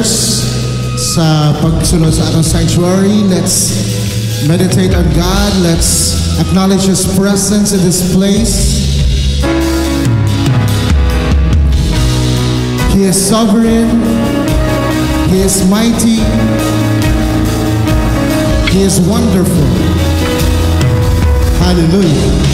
prayers sa pagsunod sa atong sanctuary. Let's meditate on God. Let's acknowledge His presence in this place. He is sovereign. He is mighty. He is wonderful. Hallelujah.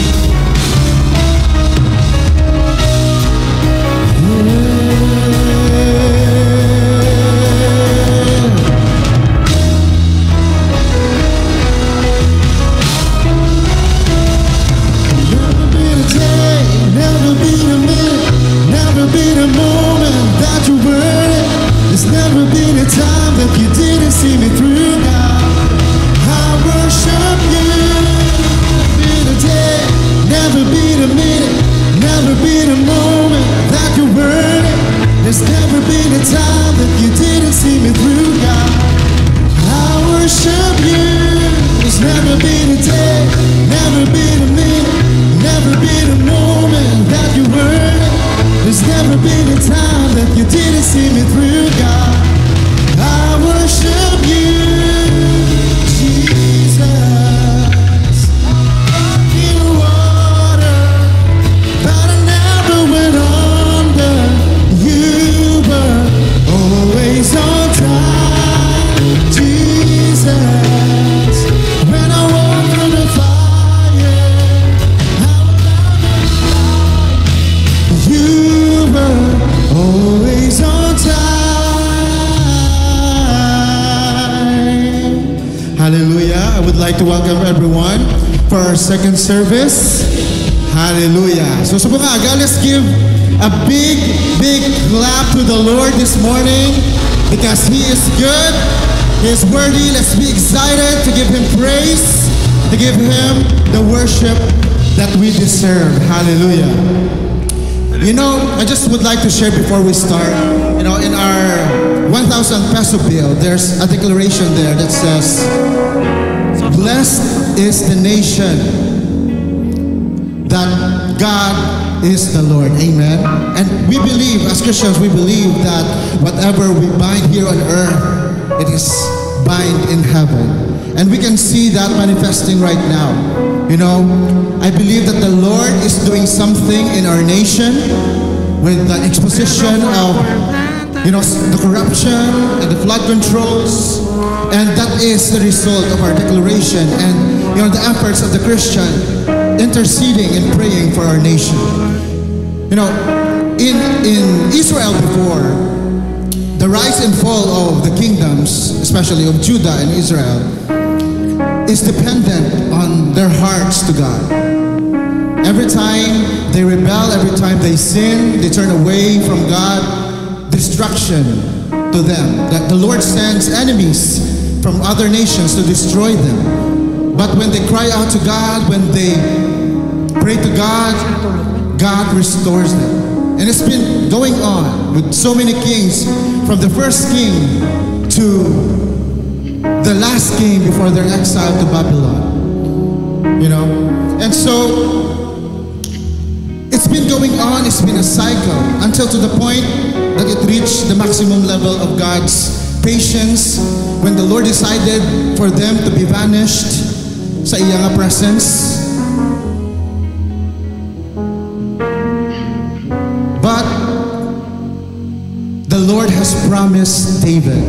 Second service. Hallelujah. So subukan, let's give a big clap to the Lord this morning because He is good. He is worthy. Let's be excited to give Him praise, to give Him the worship that we deserve. Hallelujah. You know, I just would like to share before we start, you know, in our 1,000 peso bill, there's a declaration there that says, "Blessed is the nation that God is the Lord." Amen. And we believe, as Christians, we believe that whatever we bind here on earth, it is bind in heaven. And we can see that manifesting right now. You know, I believe that the Lord is doing something in our nation with the exposition of, you know, the corruption and the flood controls. And that is the result of our declaration and, you know, the efforts of the Christian interceding and praying for our nation. You know, in Israel before, the rise and fall of the kingdoms, especially of Judah and Israel, is dependent on their hearts to God. Every time they rebel, every time they sin, they turn away from God, destruction to them. That the Lord sends enemies from other nations to destroy them. But when they cry out to God, when they pray to God, God restores them. And it's been going on with so many kings, from the first king to the last king before their exile to Babylon. You know? And so it's been going on, it's been a cycle until to the point that it reached the maximum level of God's patience when the Lord decided for them to be vanished sa iyang presence. But the Lord has promised David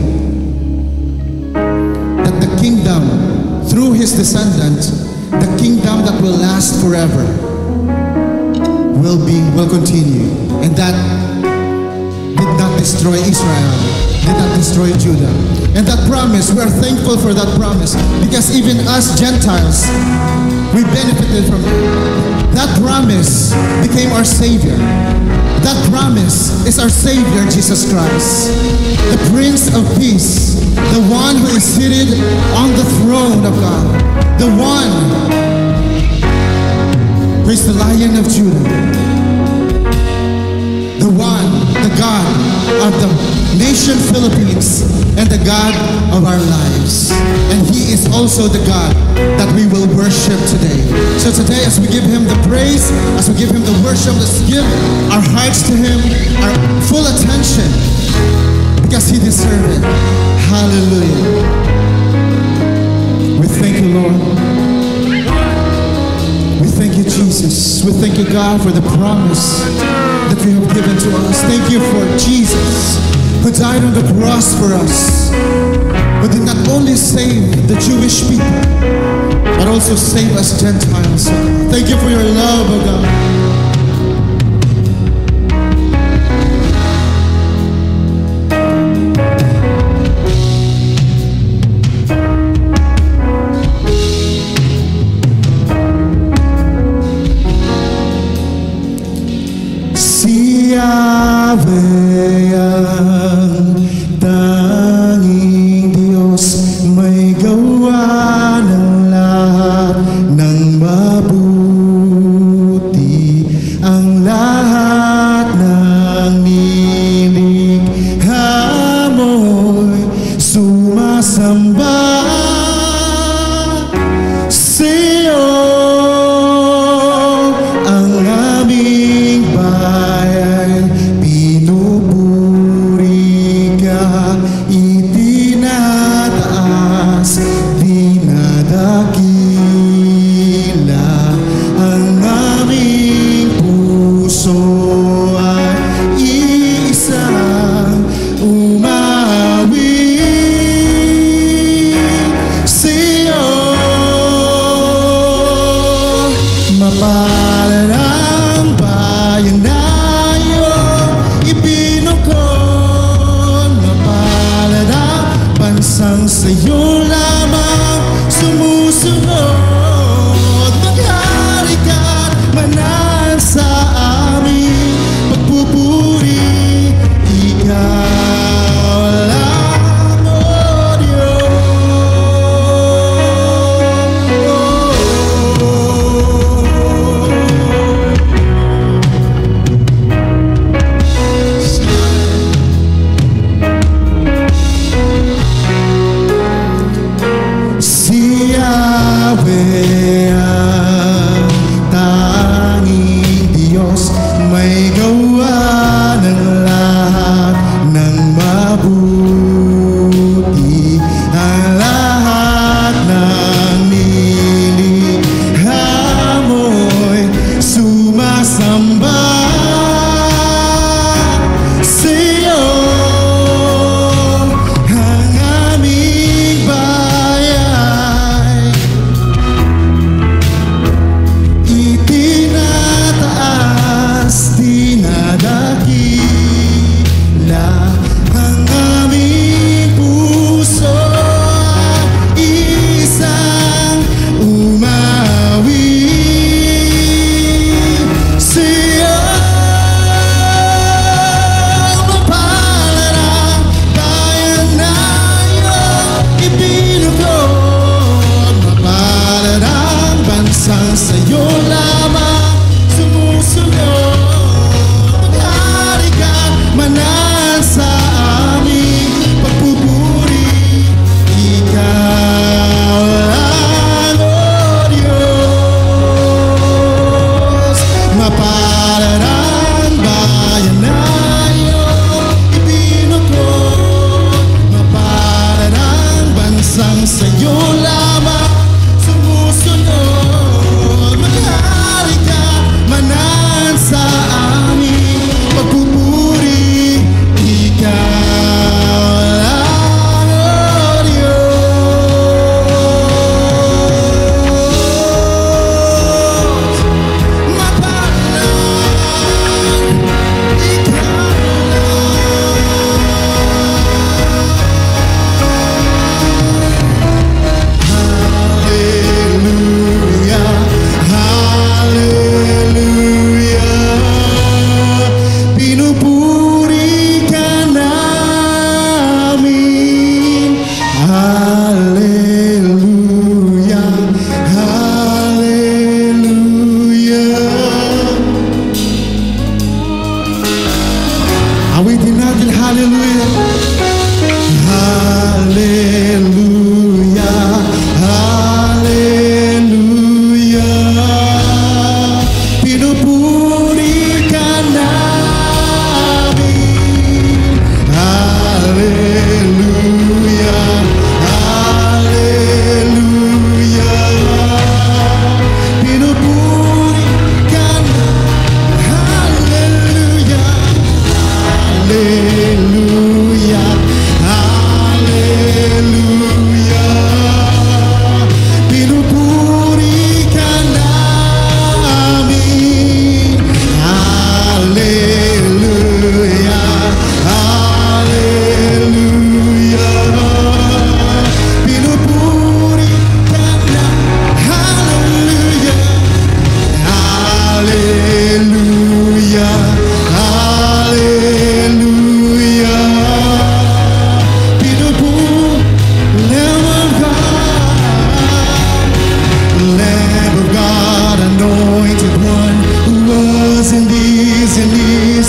that the kingdom, through his descendant, the kingdom that will last forever, will continue. And that did not destroy Israel, did not destroy Judah. And that promise, we are thankful for that promise because even us Gentiles, we benefited from it. That promise became our Savior. That promise is our Savior, Jesus Christ, the Prince of Peace, the one who is seated on the throne of God, the one who is the Lion of Judah, the one, the God of the nation Philippines and the God of our lives. And He is also the God that we will worship today. So today, as we give Him the praise, as we give Him the worship, let's give our hearts to Him, our full attention, because He deserves it. Hallelujah. We thank you, Lord. We thank you, Jesus. We thank you, God, for the promise that you have given to us. Thank you for Jesus, who died on the cross for us, who did not only save the Jewish people, but also save us Gentiles. Thank you for your love, oh God. Yahweh ang tanging Diyos, may gawa ng lahat ng mabuti. Ang lahat ng nilikha mo'y sumasamba sa'yo. Ang aming bayan pinupuri ka, itinataas, dinadakila. Ang aming puso ay iisang umawi sa'yo. Mapalad ang bayan na iyong ipinukon, mapalad ang bansang sa'yo lamang sumusunod. Maghari ka't manahan sa aming pagpupuri, ikaw lang, O Diyos.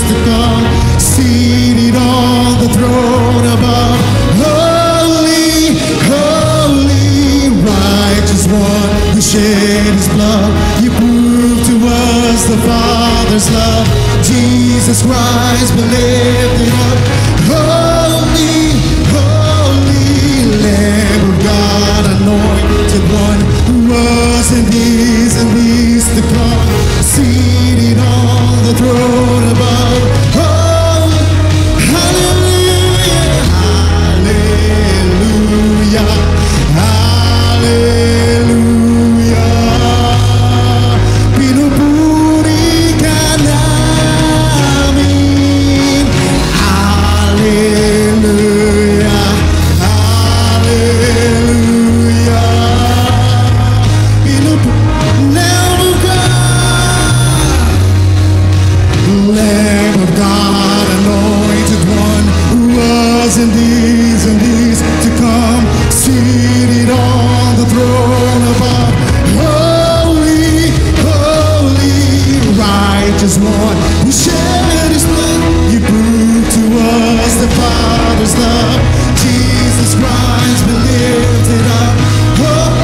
days to come, seated on the throne above. Holy, holy, righteous one who shed his blood. You proved to us the Father's love. Jesus Christ, be lifted up. Holy, holy, Lamb of God, anointed one who was and is to come, seated on the throne above. Oh, hallelujah, hallelujah, hallelujah. Pinupuri ka namin. Hallelujah, hallelujah. Lamb of God, anointed one who was and is to come, seated on the throne above. Holy, holy, righteous one who shed his blood. You proved to us the Father's love. Jesus Christ, be lifted up. Oh,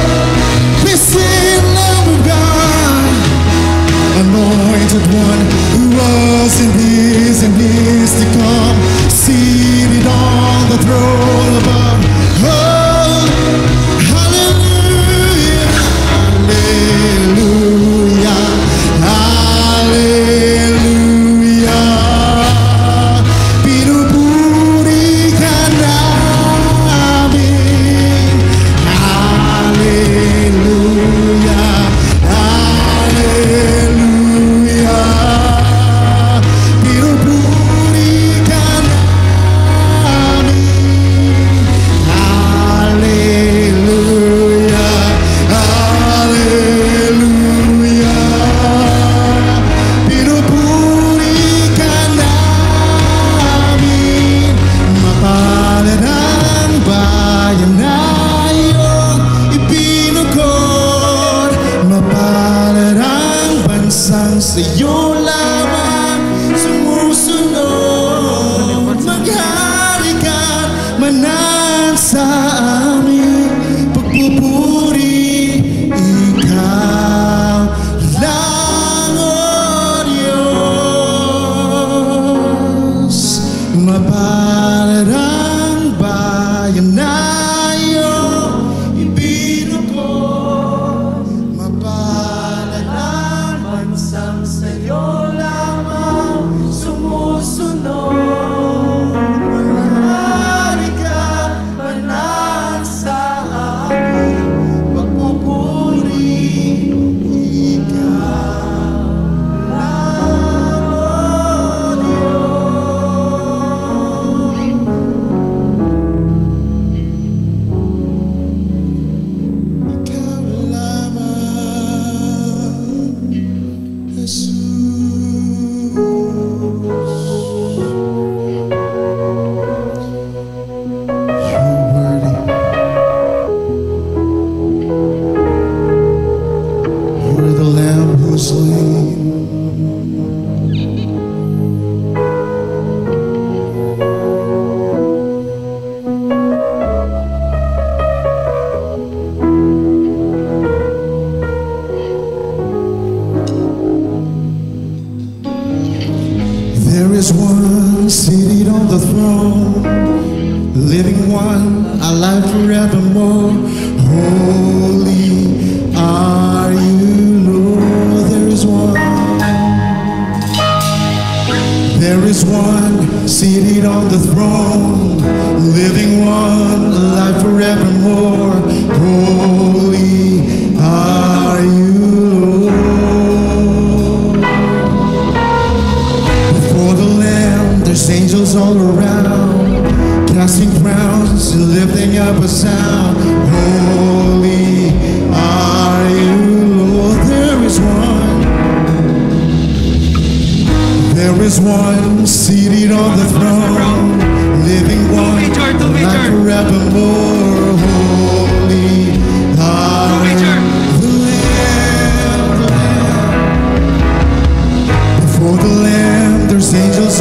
we sing, Lamb of God, anointed one who was and is to come, seated on the throne above. Oh, hallelujah, hallelujah, hallelujah. Pinupuri ka namin. Hallelujah, hallelujah. Pinupuri ka namin. Hallelujah, hallelujah. Pinupuri ka namin. Mapalad ang bayan na iyong ipinukod. Mapalad ang bansang sa iyo lamang sumusunod. Maghari ka manan sa amin pagpupuri. Ikaw lang, O Diyos. Mapalad ang bayan na iyong ibinukod. Mapalad ang bansang sa'yo lamang sumusunod. Maghari ka manan sa amin pagpupuri. Ikaw lang, O Diyos. Ikaw lamang, Jesus. You're worthy. You're the Lamb who was slain. There is one seated on the throne, living one, alive forevermore. Holy are you, Lord. There is one. There is one seated on the throne, living one, alive forevermore. Holy are you, Lord. Before the Lamb, there's angels all around, casting crowns and lifting up a sound. Holy are you, Lord. There is one. There is one seated on the throne, living one, alive forevermore. Holy are the Lamb, the Lamb. Before the Lamb, there's angels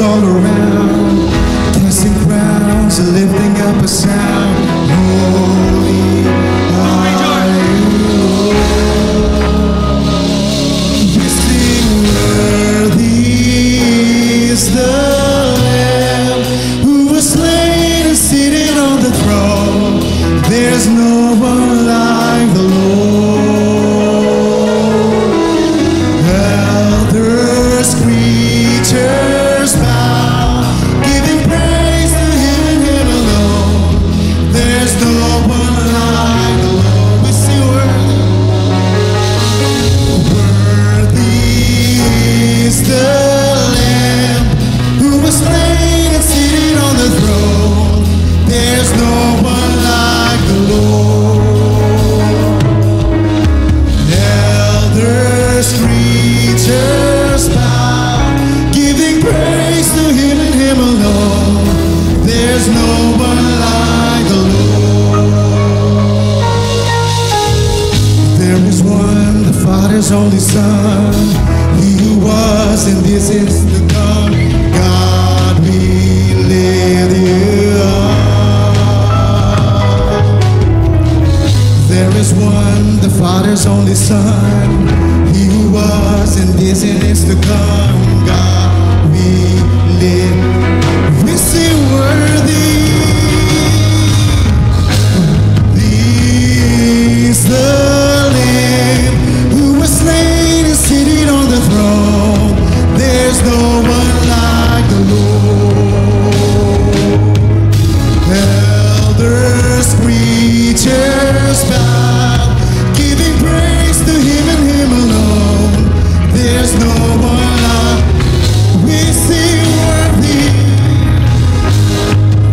Son, He who was and this is to come. God, we lift you up. There is one, the Father's only Son, He who was and this is to come. God, we live. We sing worthy. He's the Lamb who was slain and seated on the throne. There's no one like the Lord. Elders, preachers bow, giving praise to Him and Him alone. There's no one like. We sing worthy.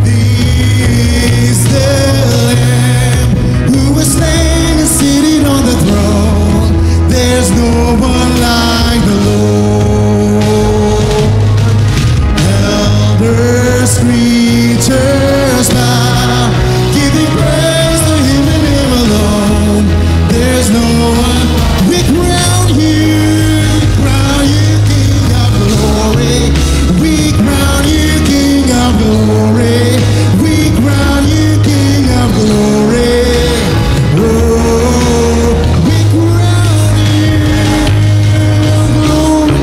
He's the Lamb who was slain and seated on the throne. There's no one like the Lord. Elders, creatures bow, giving praise to Him and Him alone. There's no one. We crown you King of glory. We crown you King of glory. We crown you King of glory. Oh, we crown you glory.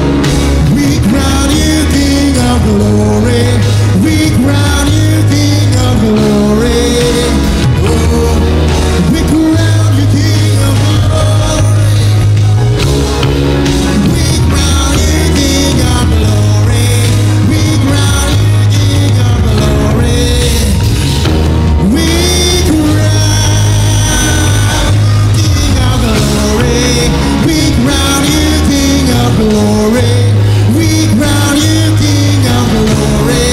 We crown you King of glory. We crown you King of glory. Oh, we crown you King of glory. We crown you King of glory. We crown you King of glory. We crown you King of glory. We crown you King of glory.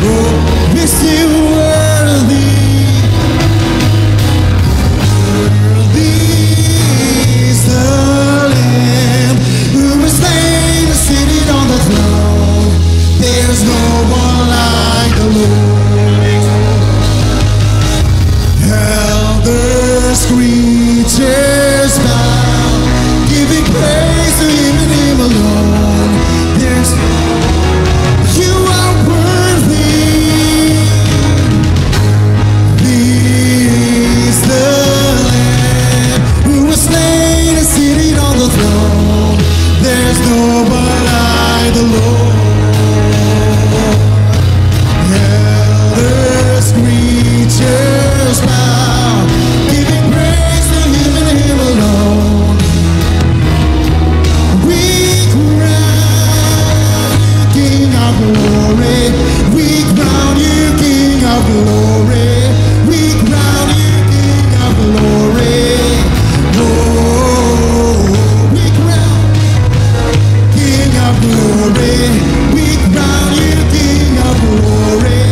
Oh, we still worthy. Worthy is the Lamb who was slain and seated on the throne. There's no one like the Lord. Elders, creatures bow, giving praise to Him and Him alone. There's, you are worthy. He's the Lamb who was slain and seated on the throne. There's no one like the Lord. Elders, creatures bow, giving praise to Him and Him alone. We crown you King of glory. We crown you King of glory. We crown you King of glory. Oh, we crown King of glory. We crown you King of glory.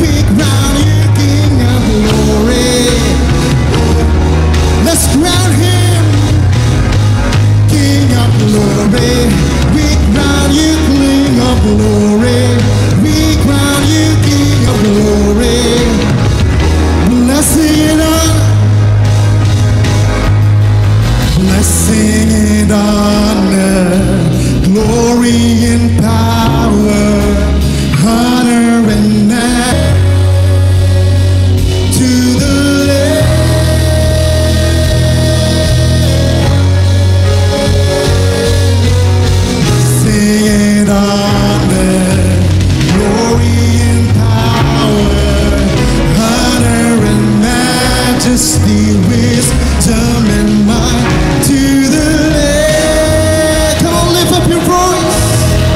We crown you King of glory. Let's crown Him King of glory. We crown you King of glory. We crown you King of glory. Blessing and honor. Blessing and honor. Glory and power. Honor and majesty to the Blessing and honor, glory and power, honor and majesty, wisdom and might to the Lamb. Come on, lift up your voice.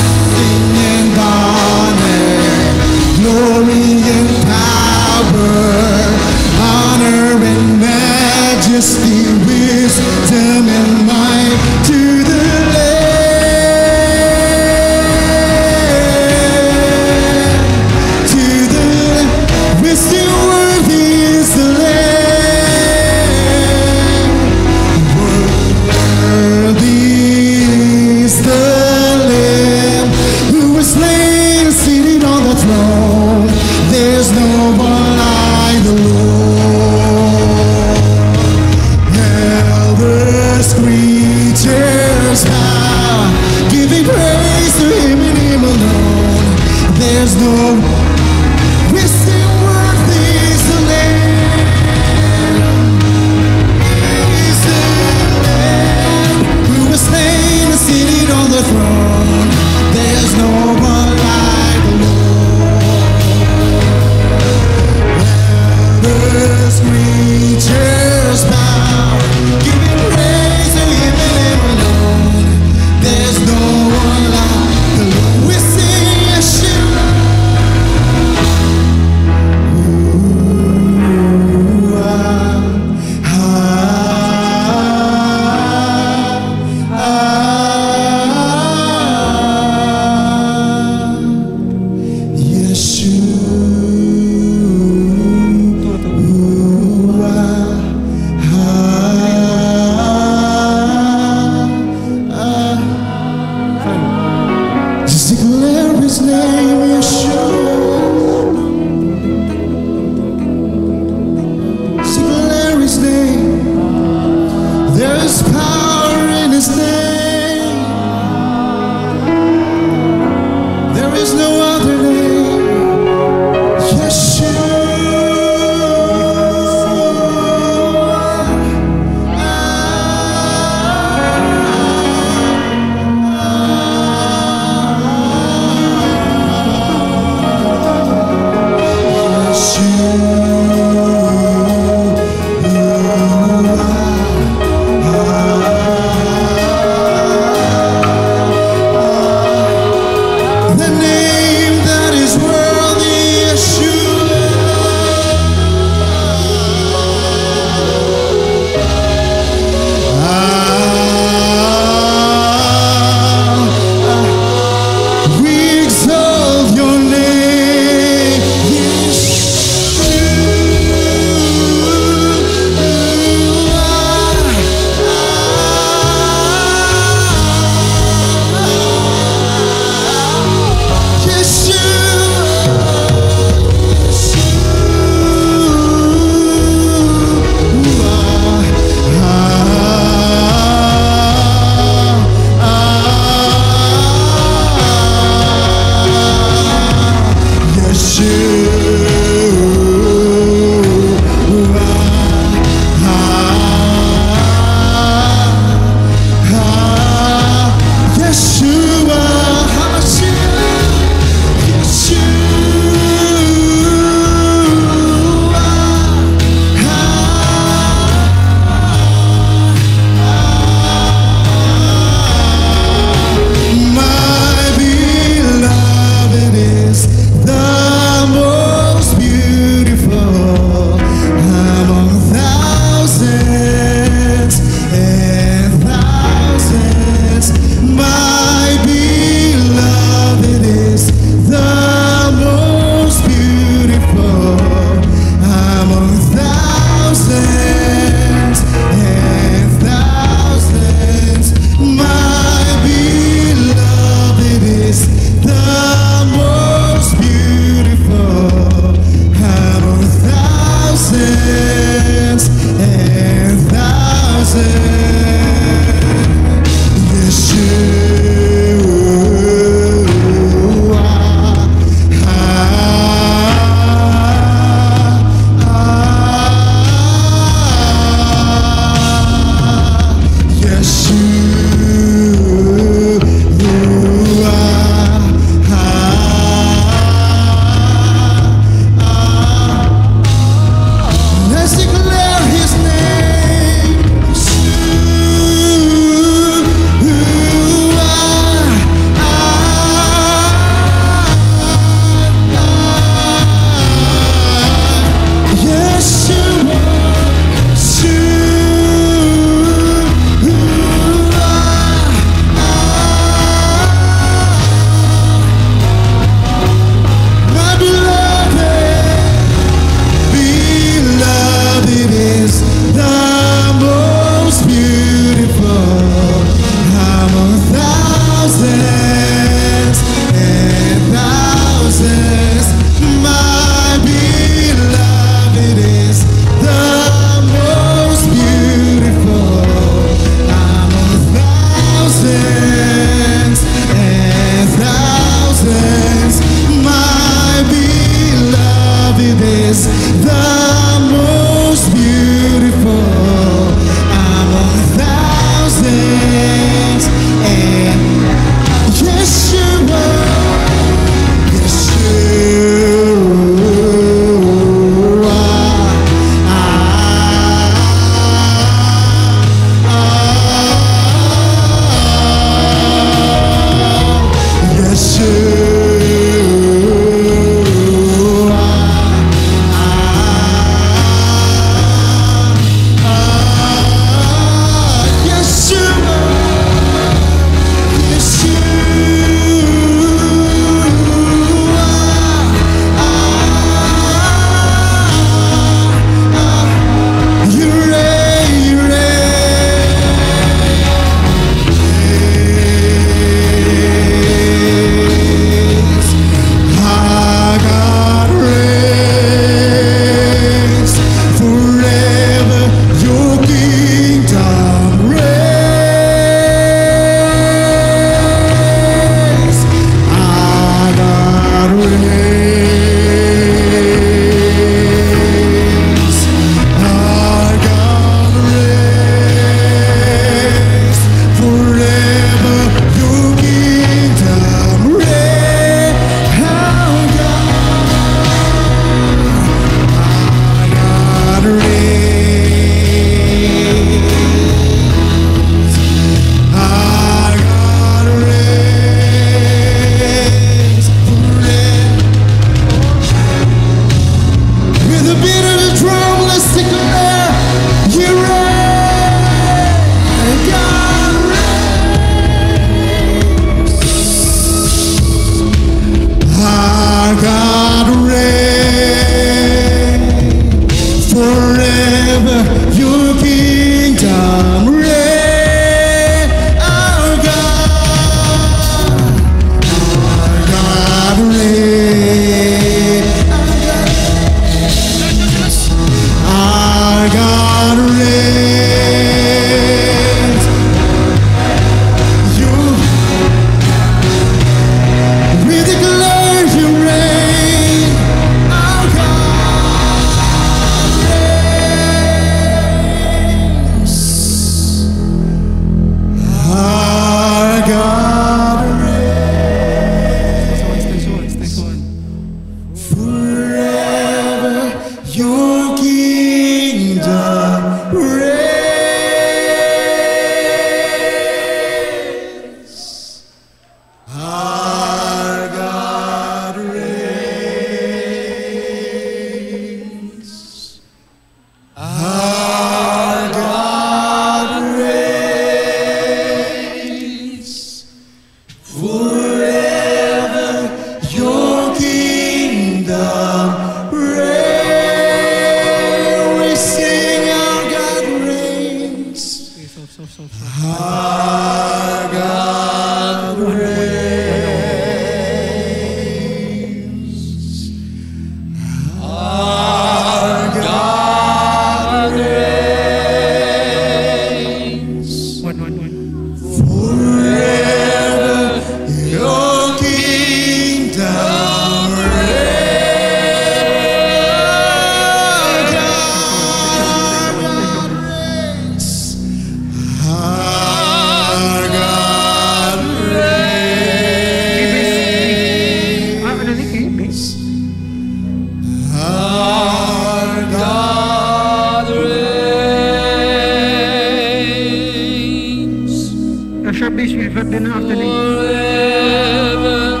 Shivat din afternoon. Forever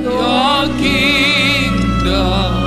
your kingdom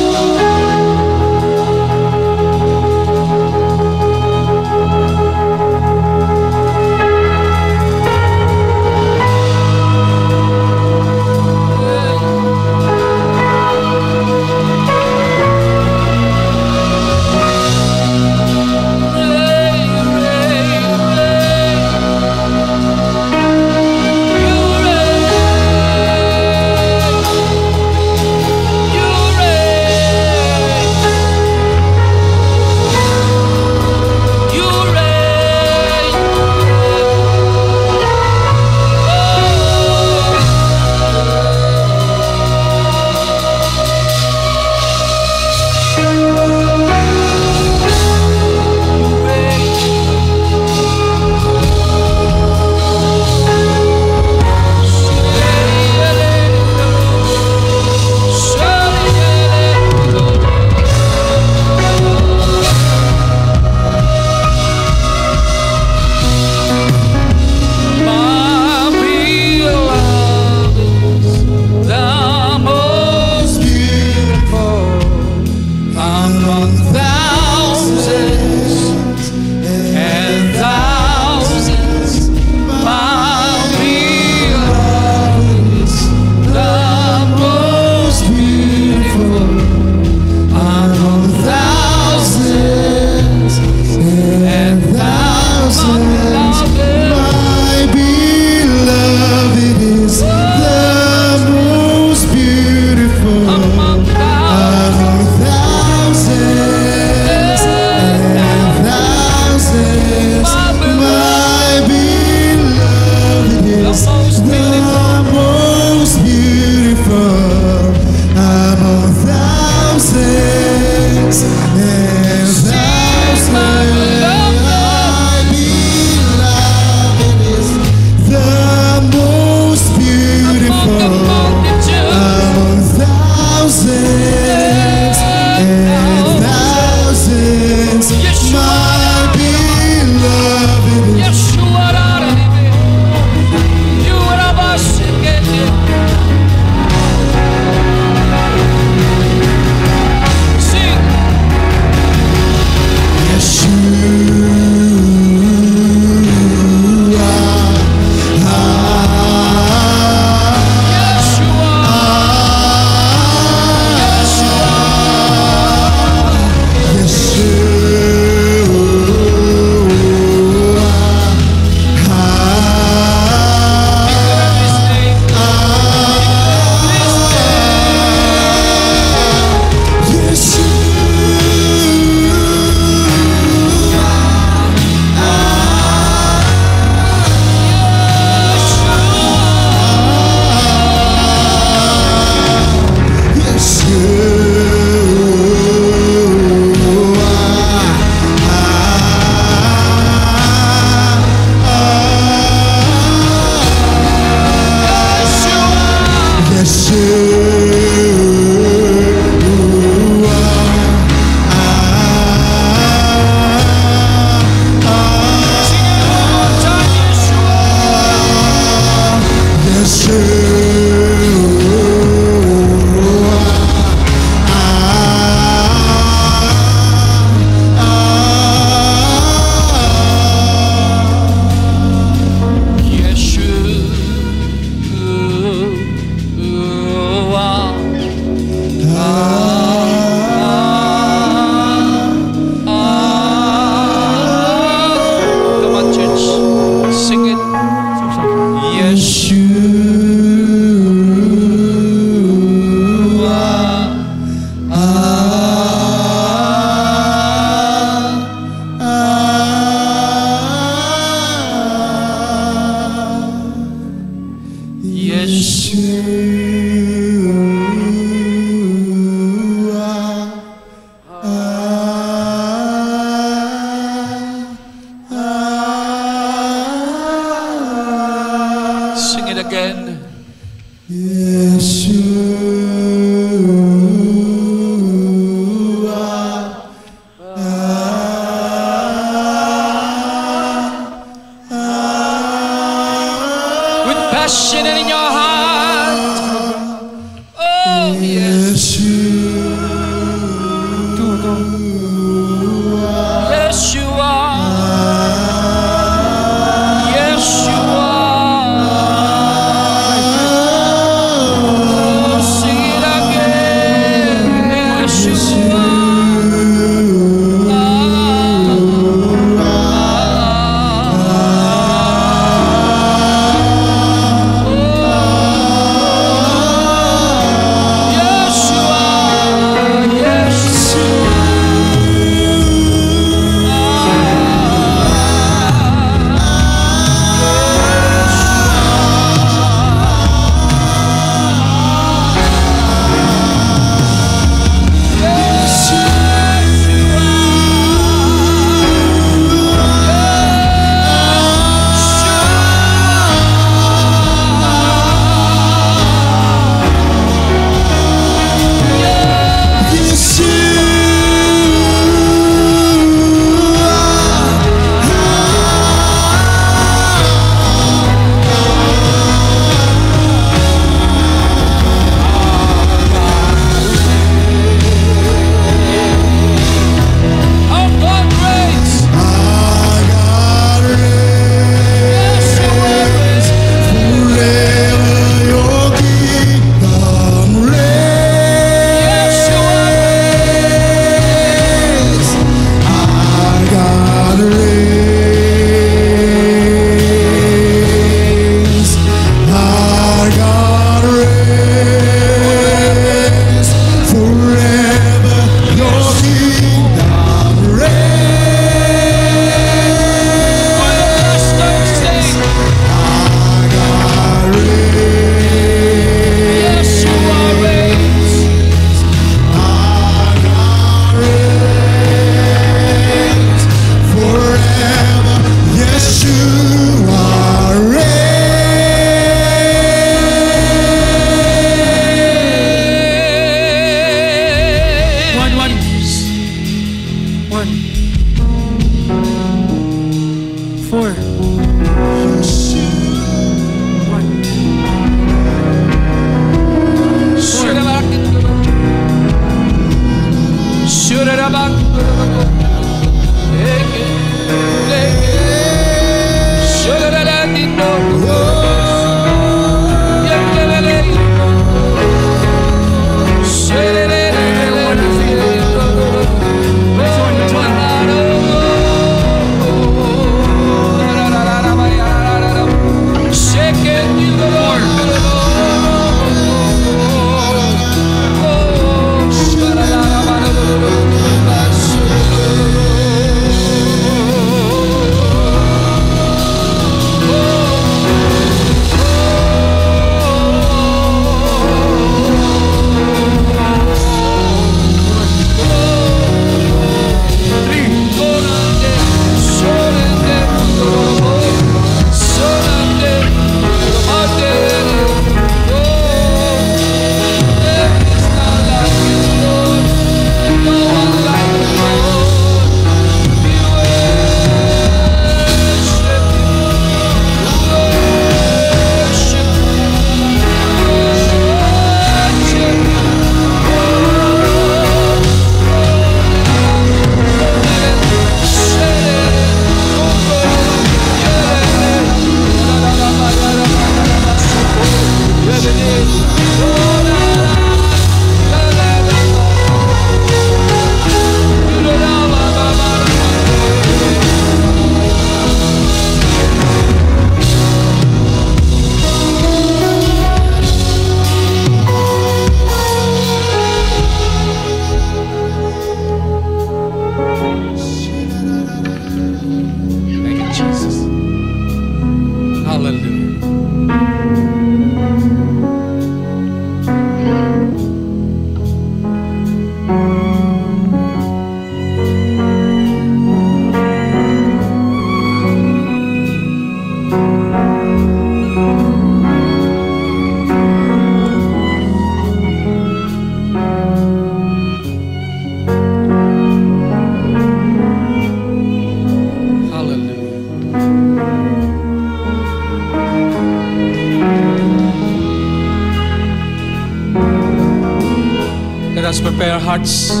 Let us prepare our hearts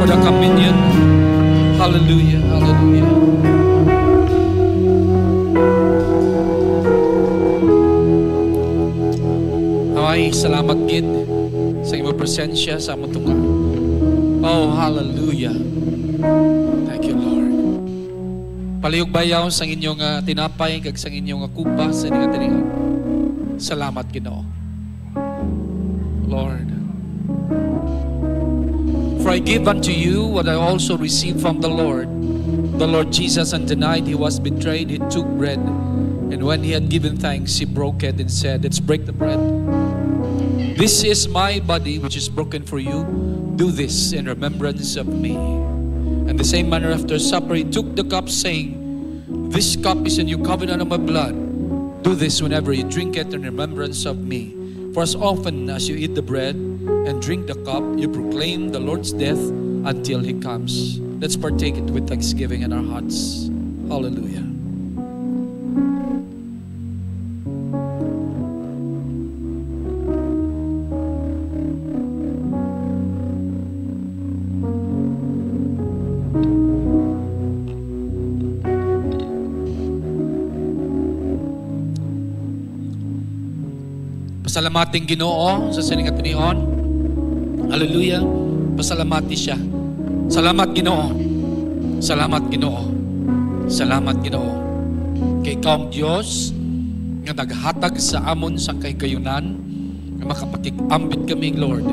for the communion. Hallelujah, hallelujah. Ay, salamat gid sa imong presensya sa among tunga. Oh, hallelujah. Thank you, Lord. Palihog bayaw sa inyong tinapay, kag sa inyong kupa, sa inyong tinihan. Salamat, Ginoo. Lord. For I give unto you what I also received from the Lord. The Lord Jesus, on the night he was betrayed, he took bread. And when he had given thanks, he broke it and said, let's break the bread. This is my body, which is broken for you. Do this in remembrance of me. In the same manner, after supper, he took the cup, saying, this cup is a new covenant of my blood. Do this whenever you drink it in remembrance of me. For as often as you eat the bread and drink the cup, you proclaim the Lord's death until he comes. Let's partake it with thanksgiving in our hearts. Hallelujah. Pasalamating Ginoo sa siningat niyon. Hallelujah. Pasalamati siya. Salamat Ginoo. Salamat Ginoo. Salamat Ginoo. Kay ikaw ang Diyos nga naghatag sa amon sa kahigayunan nga makapakig-ambit kami, Lord,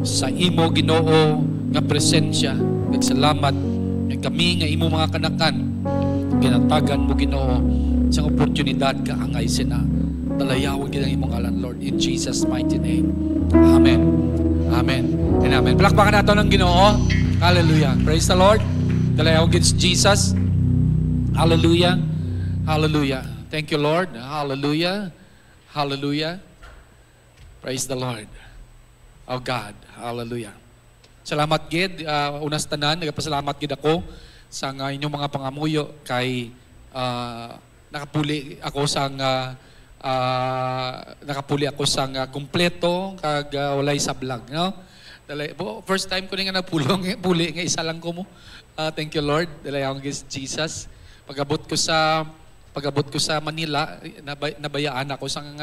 sa imo Ginoo nga presensya. Nagsalamat nga kami nga imo mga kanakan ginatagan mo Ginoo sa oportunidad ka angay sina. Dalayawin kita ng imong ngalan, Lord, in Jesus' mighty name. Amen. Amen. And amen. Palakpakan natin ng Ginoo. Hallelujah. Praise the Lord. Dalayawin kita Jesus. Hallelujah. Hallelujah. Thank you, Lord. Hallelujah. Hallelujah. Praise the Lord. Oh God. Hallelujah. Salamat gid. Unas tanan, nagapasalamat gid ako sa inyong mga pangamuyo kay nakapuli ako sang kumpleto kag walay sablag, no? First time ko nga napulong puli nga isa lang ko mo. Thank you, Lord. Dalayawon gid Jesus. Pagabot ko sa Manila, nabayaan ako sang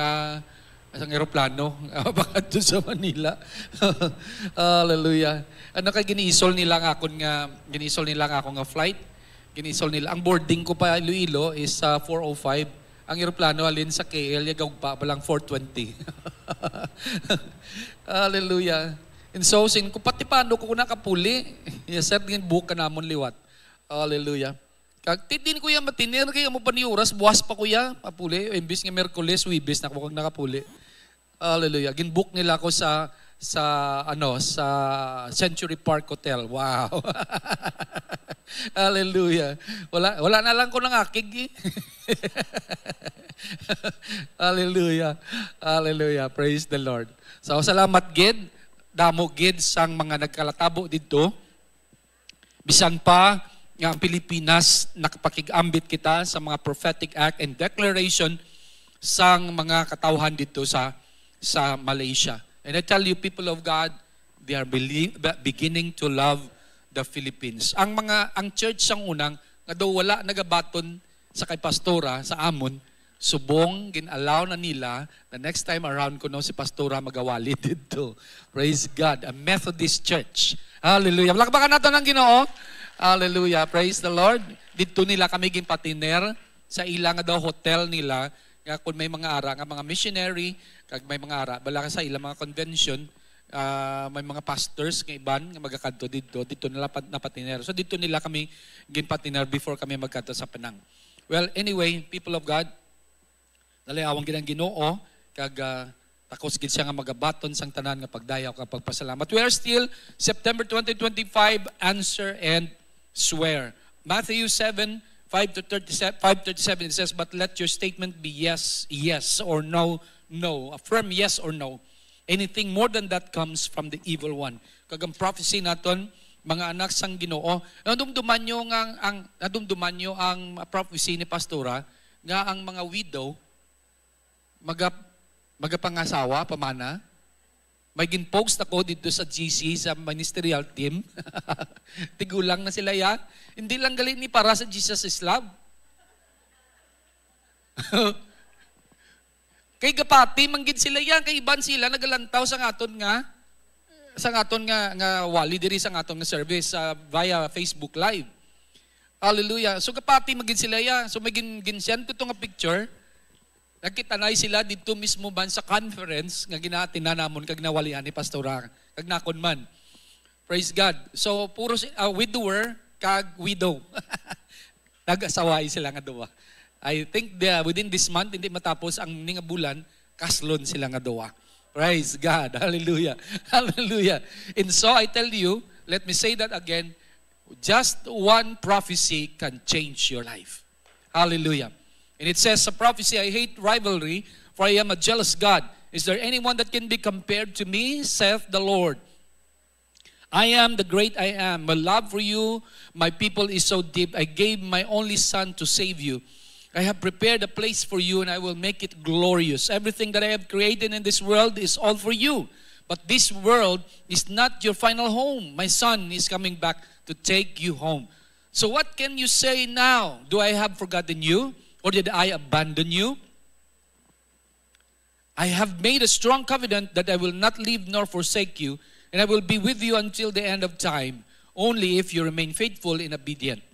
eroplano bakit doon sa Manila. Hallelujah. Ano kay giniisol nila nga ako nga flight. Giniisol nila. Ang boarding ko pa Iloilo is 4:05. Ang eroplano alin sa KL, yagaw pa palang 4:20. Hallelujah. And so, sin ko pati paano ko nakapuli. Yes, sir, din buka namon liwat. Hallelujah. Kag titin ko ya matiner kay mo pa ni oras buwas pa ko ya papuli imbis nga Miyerkules, Huwebes na ko kag nakapuli. Hallelujah. Ginbook nila ako sa Century Park Hotel. Wow. Hallelujah. Wala na lang ko ng akig. Hallelujah. Hallelujah. Praise the Lord. So salamat gid, damo gid sang mga nagkalatabo didto. Bisan pa nga ang Pilipinas nakapakig-ambit kita sa mga prophetic act and declaration sang mga katawhan dito sa Malaysia. And I tell you, people of God, they are beginning to love the Philippines. Ang church sang unang nga daw wala nagabaton sa kay pastora sa amon, subong ginalaw na nila the next time around ko si pastora magawali dito. Praise God. A Methodist church. Hallelujah. Lakbakan natin ang Ginoo. Hallelujah. Praise the Lord. Dito nila kami ginpatiner sa ilang nga daw hotel nila nga kung may mga ara nga mga missionary kag may mga ara bala sa ilang mga convention may mga pastors nga iban nga magakadto dito nila napatiner. So dito nila kami ginpatiner before kami magkadto sa Penang. Well, anyway, people of God, dalayawon gid ang Ginoo kag takos gid siya nga magabaton sang tanan nga pagdayaw kag pagpasalamat. We are still September 2025 answer and swear. Matthew 7:5-37 it says, but let your statement be yes, yes, or no, no. A firm yes or no. Anything more than that comes from the evil one. Kag ang prophecy naton, mga anak sang Ginoo, nadumduman nyo ang prophecy ni pastora nga ang mga widow magapangasawa pamana. May ginpost ako dito sa GC sa ministerial team. Tigulang na sila yan. Hindi lang galit ni para sa Jesus is Love. Kay gapati manggid sila yan, kay iban sila nagalantaw sa ngaton nga sa aton nga wali diri sa aton nga service via Facebook Live. Hallelujah. So kapati magin sila ya. So magin ginsyan ko nga picture. Nagkitanay sila dito mismo ban sa conference nga ginaatinan namon kag nawalian ni Pastora kag nakon man. Praise God. So puro widower kag widow. Nag-asaway sila nga duwa. I think within this month hindi matapos ang nga bulan kaslon sila nga duwa. Praise God. Hallelujah. Hallelujah. And so I tell you, let me say that again, just one prophecy can change your life. Hallelujah. And it says sa prophecy, I hate rivalry, for I am a jealous God. Is there anyone that can be compared to me, saith the Lord? I am the great I am. My love for you, my people is so deep. I gave my only son to save you. I have prepared a place for you and I will make it glorious. Everything that I have created in this world is all for you. But this world is not your final home. My son is coming back to take you home. So what can you say now? Do I have forgotten you? Or did I abandon you? I have made a strong covenant that I will not leave nor forsake you, and I will be with you until the end of time, only if you remain faithful and obedient.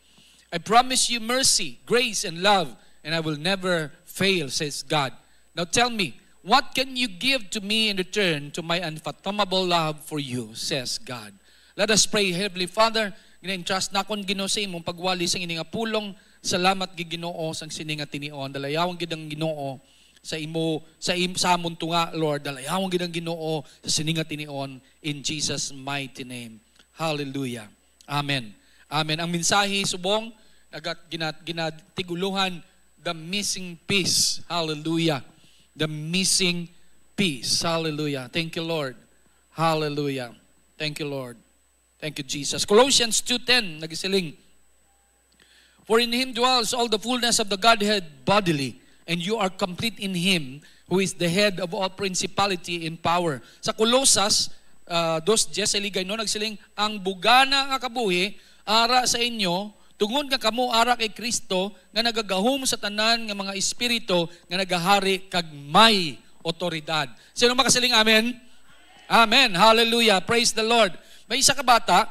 I promise you mercy, grace, and love, and I will never fail, says God. Now tell me, what can you give to me in return to my unfathomable love for you, says God. Let us pray. Heavenly Father, gina-entrust na akong Ginoo sa imong pagwali sa ining pulong. Salamat gi Ginoo sang sininga tinion. Dalayawon gid ang Ginoo sa imo sa amon tunga, Lord. Dalayawon gid ang Ginoo sa sininga tinion in Jesus mighty name. Hallelujah. Amen. Amen. Ang mensahe subong ginatiguluhan the missing piece. Hallelujah. The missing piece. Hallelujah. Thank you, Lord. Hallelujah. Thank you, Lord. Thank you, Jesus. Colossians 2:10 nagisiling, for in Him dwells all the fullness of the Godhead bodily, and you are complete in Him, who is the head of all principality and power. Sa Colosas 2:10 no nagsiling, ang bugana nga kabuhi ara sa inyo, tungod nga kamo ara kay Kristo nga nagagahom sa tanan nga mga espiritu nga nagahari kag may otoridad. Sino makasiling amen? Amen. Hallelujah. Praise the Lord. May isa ka bata,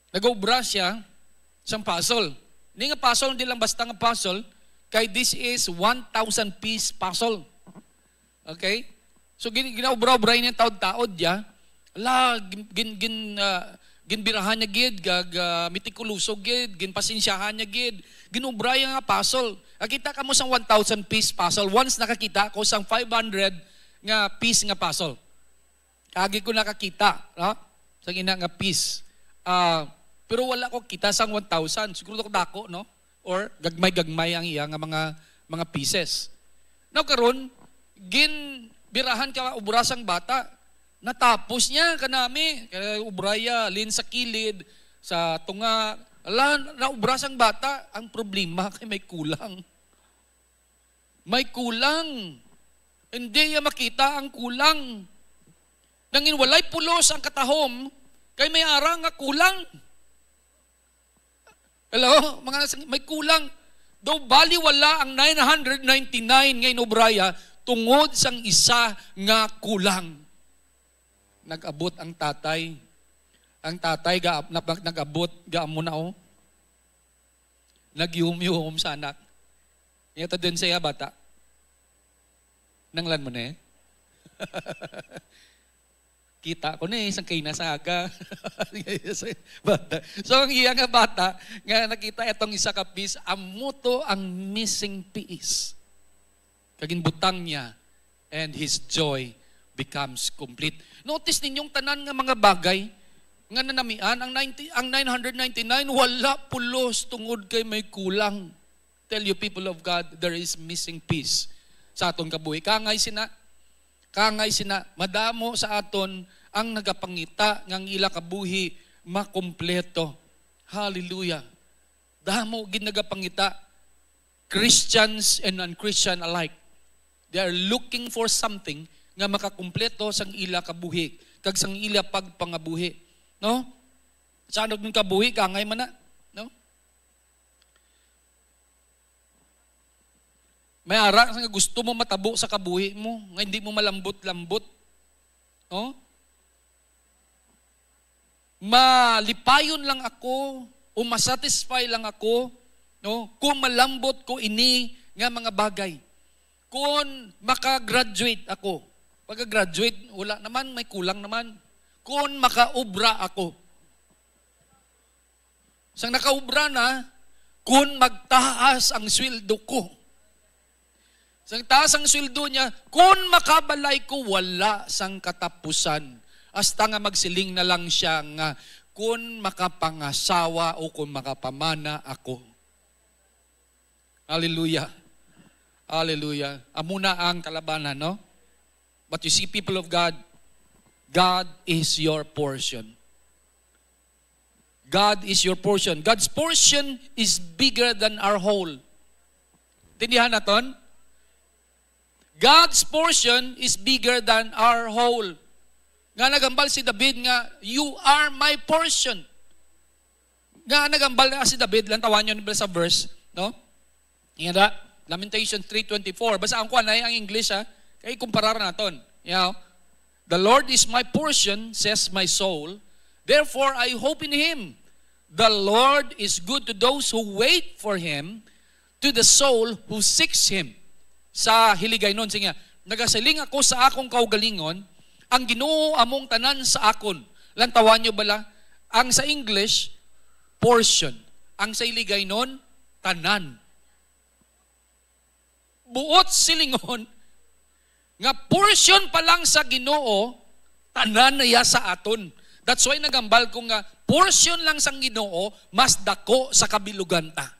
nag-obra siya sa puzzle. Hindi nga puzzle, hindi lang basta nga puzzle, kay this is 1,000 piece puzzle. Okay? So ginaobra-obra niya taod-taod niya. Ala, ginbirahan niya gid, mitikulusog gid, ginpasensyahan niya gid, ginubra nga puzzle. Nakita ka mo sang 1,000 piece puzzle. Once nakakita ko sang 500 nga piece nga puzzle. Kagi ko nakakita, no? Sang ina nga piece. Pero wala ko kita sang 1,000. Siguro ko dako, no? Or gagmay-gagmay ang iya nga mga pieces. Now karon, ginbirahan ka ubrasang bata. Natapos niya kanami, kaya ubraya, lin sa kilid, sa tunga. Ala, naubrasang bata, ang problema kay may kulang. May kulang. Hindi niya makita ang kulang. Nangin walay pulos ang katahom, kay may arang nga kulang. Hello? May kulang. Daw bali wala ang 999 ngayon ubraya, tungod sang isa nga kulang. Nag-abot ang tatay. Ang tatay nag-abot gaamo na Nagyum-yum sa anak. Ito din siya bata. Nanglan mo na Kita ko na isang kaina sa aga. So ang iya nga bata, nga nakita itong isa ka piece, amuto ang missing piece. Kaginbutang niya, and his joy becomes complete. Notice ninyong tanan nga mga bagay nga nanamian, ang 999 wala pulos tungod kay may kulang. Tell you people of God, there is missing piece sa aton kabuhi. Kangay sina madamo sa aton ang nagapangita ngang ila kabuhi makompleto. Hallelujah. Damo gid nagapangita, Christians and non-Christian alike. They are looking for something nga makakumpleto sang ila kabuhi kag sang ila pagpangabuhi, no? Sa anog ng kabuhi kangay man na, no? May ara nga gusto mo matabo sa kabuhi mo, nga hindi mo malambot-lambot, no? malipayon lang ako o masatisfy lang ako, no? Kung malambot ko ini nga mga bagay. Kung makagraduate ako. Pagka-graduate, wala naman, may kulang naman. Kung makaubra ako. Sang nakaubra na, kung magtaas ang sweldo ko. Sang taas ang sweldo niya, kung makabalay ko, wala sang katapusan. Hasta nga magsiling na lang siya nga, kung makapangasawa o kung makapamana ako. Hallelujah. Hallelujah. Amuna ang kalabanan, no? But you see, people of God, God is your portion. God is your portion. God's portion is bigger than our whole. Tindihan naton? God's portion is bigger than our whole. Nga nagambal si David nga, you are my portion. Nga nagambal na si David, lantawan nyo sa verse, no? Yan na, Lamentation 3:24. Basta ang kuwan ay ang English, ha? Kaya kumparar naton. You know, the Lord is my portion, says my soul. Therefore, I hope in Him. The Lord is good to those who wait for Him, to the soul who seeks Him. Sa hiligay nun, sige, nagasiling ako sa akong kaugalingon, ang Ginoo among tanan sa akon. Lantawan nyo bala? Ang sa English, portion. Ang sa hiligay nun, tanan. Buot silingon, nga portion pa lang sa Ginoo, tanan na ya sa aton. That's why nagambal ko nga, portion lang sa Ginoo, mas dako sa kabilugan ta.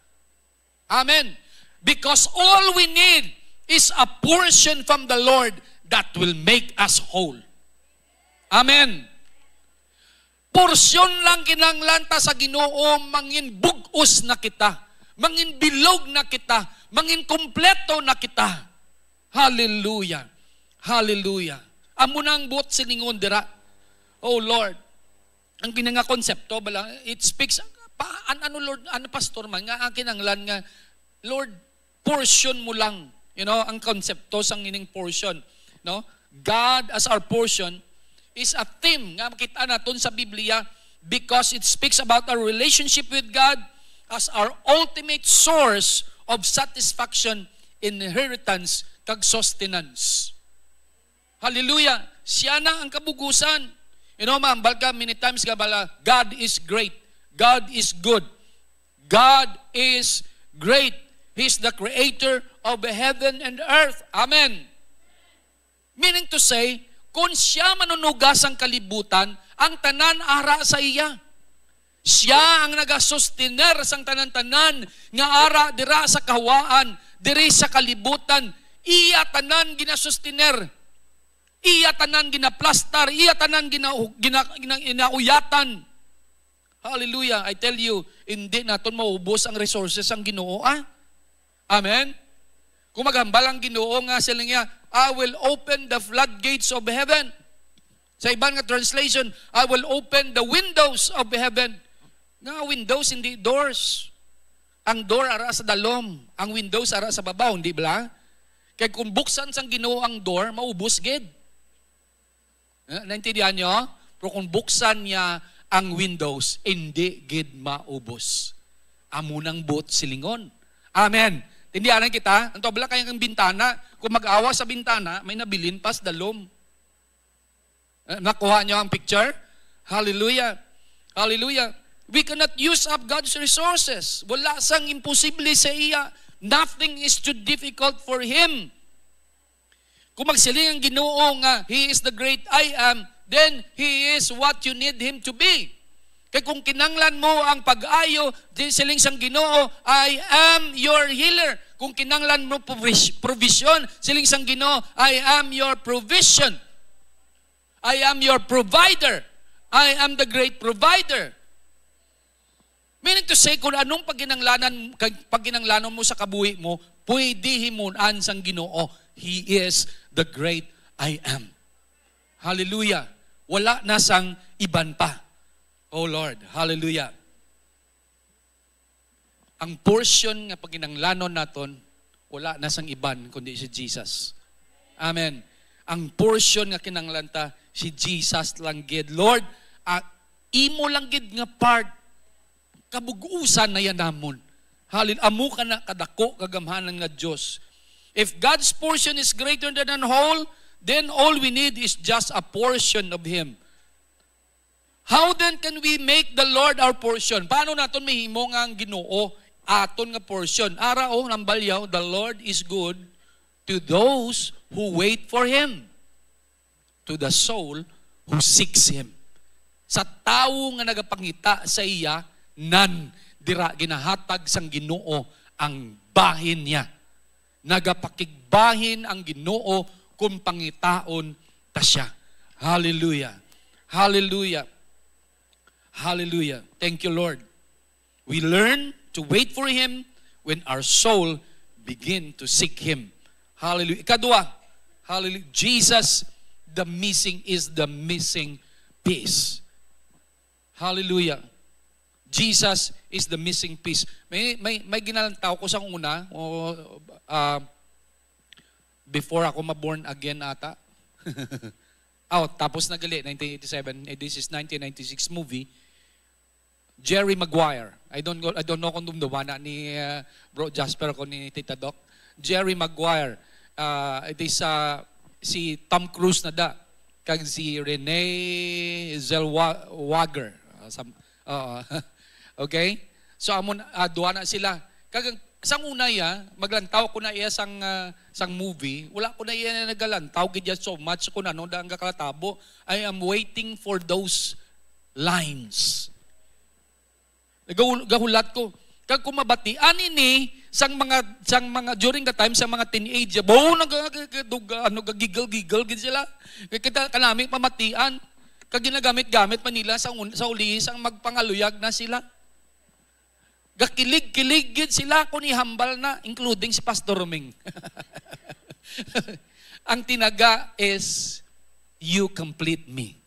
Amen. Because all we need is a portion from the Lord that will make us whole. Amen. Portion lang kinanglanta sa Ginoo, mangin bugos na kita, mangin bilog na kita, mangin kompleto na kita. Hallelujah. Hallelujah. Amo nang buot silingon dira. Oh Lord, ang kinanga konsepto bala, it speaks ano Lord, ano pastor man nga ang kinanglan nga Lord, portion mo lang. You know, ang konsepto sang ining portion, no? God as our portion is a theme nga makita naton sa Biblia because it speaks about our relationship with God as our ultimate source of satisfaction, inheritance, kag sustenance. Hallelujah. Siya na ang kabugusan. You know, maambal ka many times gabala, God is great. God is good. God is great. He's the creator of heaven and earth. Amen. Meaning to say, kung siya manunugas ang kalibutan, ang tanan ara sa iya. Siya ang nagasustiner sang tanan-tanan nga ara dira sa kahawaan, diri sa kalibutan. Iya tanan ginasustiner. Iya tanan ginaplastar, iya tanan ginauyatan. Hallelujah. I tell you, hindi naton maubos ang resources ang Ginoo. Amen. Kung maghambal ang Ginoo nga sila niya, I will open the floodgates of heaven. Sa ibang nga translation, I will open the windows of heaven. Nga windows, hindi doors. Ang door ara sa dalom, ang windows ara sa babaw, hindi ba? Kaya kung buksan sang Ginoo ang door, maubos gid. Naintindihan nyo? Pero kung buksan niya ang windows, hindi gid maubos. Amo nang buot silingon. Amen. Tindihanan kita, ang tobla kayang bintana, kung mag-awa sa bintana, may nabilin pas dalom. Nakuha nyo ang picture? Hallelujah. Hallelujah. We cannot use up God's resources. Wala sang imposible sa iya. Nothing is too difficult for Him. Kung magsiling ang Ginoo nga, He is the great I am, then He is what you need Him to be. Kaya kung kinanglan mo ang pag-ayo, di siling sang Ginoo, I am your healer. Kung kinanglan mo provision, siling sang Ginoo, I am your provision. I am your provider. I am the great provider. Meaning to say, kung anong pagginanglanan mo sa kabuhi mo, pwede himunan sang Ginoo. He is the great I am. Hallelujah. Wala na sang iban pa. Oh Lord, hallelujah. Ang portion nga pagginanglanon naton, wala na sang iban kundi si Jesus. Amen. Ang portion nga kinanglanta, si Jesus lang gid. Lord, imo lang gid nga part kabugusan na yan namon. Amo ka na kadako kagamhanan nga Dios. If God's portion is greater than an whole, then all we need is just a portion of Him. How then can we make the Lord our portion? Paano naton mahimo nga ang Ginoo aton nga portion? Ara nambalyaw, the Lord is good to those who wait for Him, to the soul who seeks Him. Sa tawo nga nagapangita sa iya, nan dira ginahatag sang Ginoo ang bahin niya. Nagapakigbahin ang Ginoo kung pangitaon ta siya. Hallelujah. Hallelujah. Hallelujah. Thank you, Lord. We learn to wait for Him when our soul begin to seek Him. Hallelujah. Ikadua. Hallelujah. Jesus, the missing is the missing piece. Hallelujah. Jesus is the missing piece. May ginalantaw ko sa una, before ako ma-born again ata. Tapos nagali, 1987. This is 1996 movie. Jerry Maguire. I don't know kung dumduman na ni Bro Jasper ko ni Tita Doc. Jerry Maguire. It is si Tom Cruise na da. Kag si Renee Zellweger. Okay? So amon duha na sila. Kag sang una maglantaw ko na iya sang movie. Wala ko na iya na nagalantaw gid so much ko na no dang kakatabo. I am waiting for those lines. Gahulat ko. Kag kumabatian ini sang mga during the time sa mga teenager. Giggle gid sila. Kita kanami pamatian. Kag ginagamit-gamit pa nila sa uli sang magpangaluyag na sila. Gakilig-kilig gid sila kung ihambal na, including si Pastor Roming. Ang tinaga is, you complete me.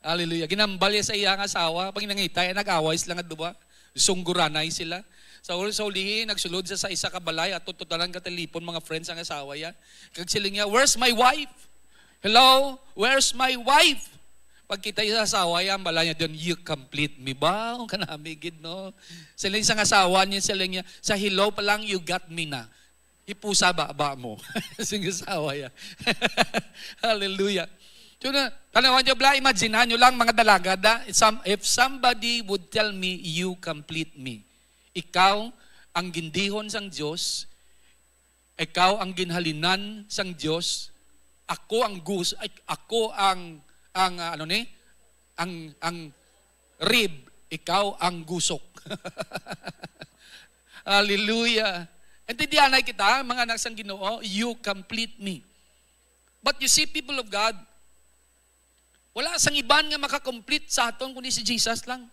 Hallelujah. Ginambal niya sa iyang asawa, pag nangitay, nag-away sila nga duba, sungguranay sila. Sa ulihin, nagsulod sa isa ka balay, at tututalan ka telefon, mga friends ang asawa yan. Kag siling niya, where's my wife? Hello? Where's my wife? Pagkita yung asawa yan, bala niya doon, you complete me ba? O kanamigid, no? Sila isang asawa niya, sila niya, sa hello pa lang, you got me na. Ipusa ba mo? Sing asawa yan. Hallelujah. So na, tanawan niyo, imagine nyo lang mga dalaga, if somebody would tell me, you complete me. Ikaw ang gindihon sang Diyos, ikaw ang ginhalinan sang Diyos, ako ang rib, ikaw ang gusok. Hallelujah. Intindihan kita, mga anak sang Ginoo, you complete me. But you see, people of God, wala sang iban nga makakomplete sa aton kundi si Jesus lang.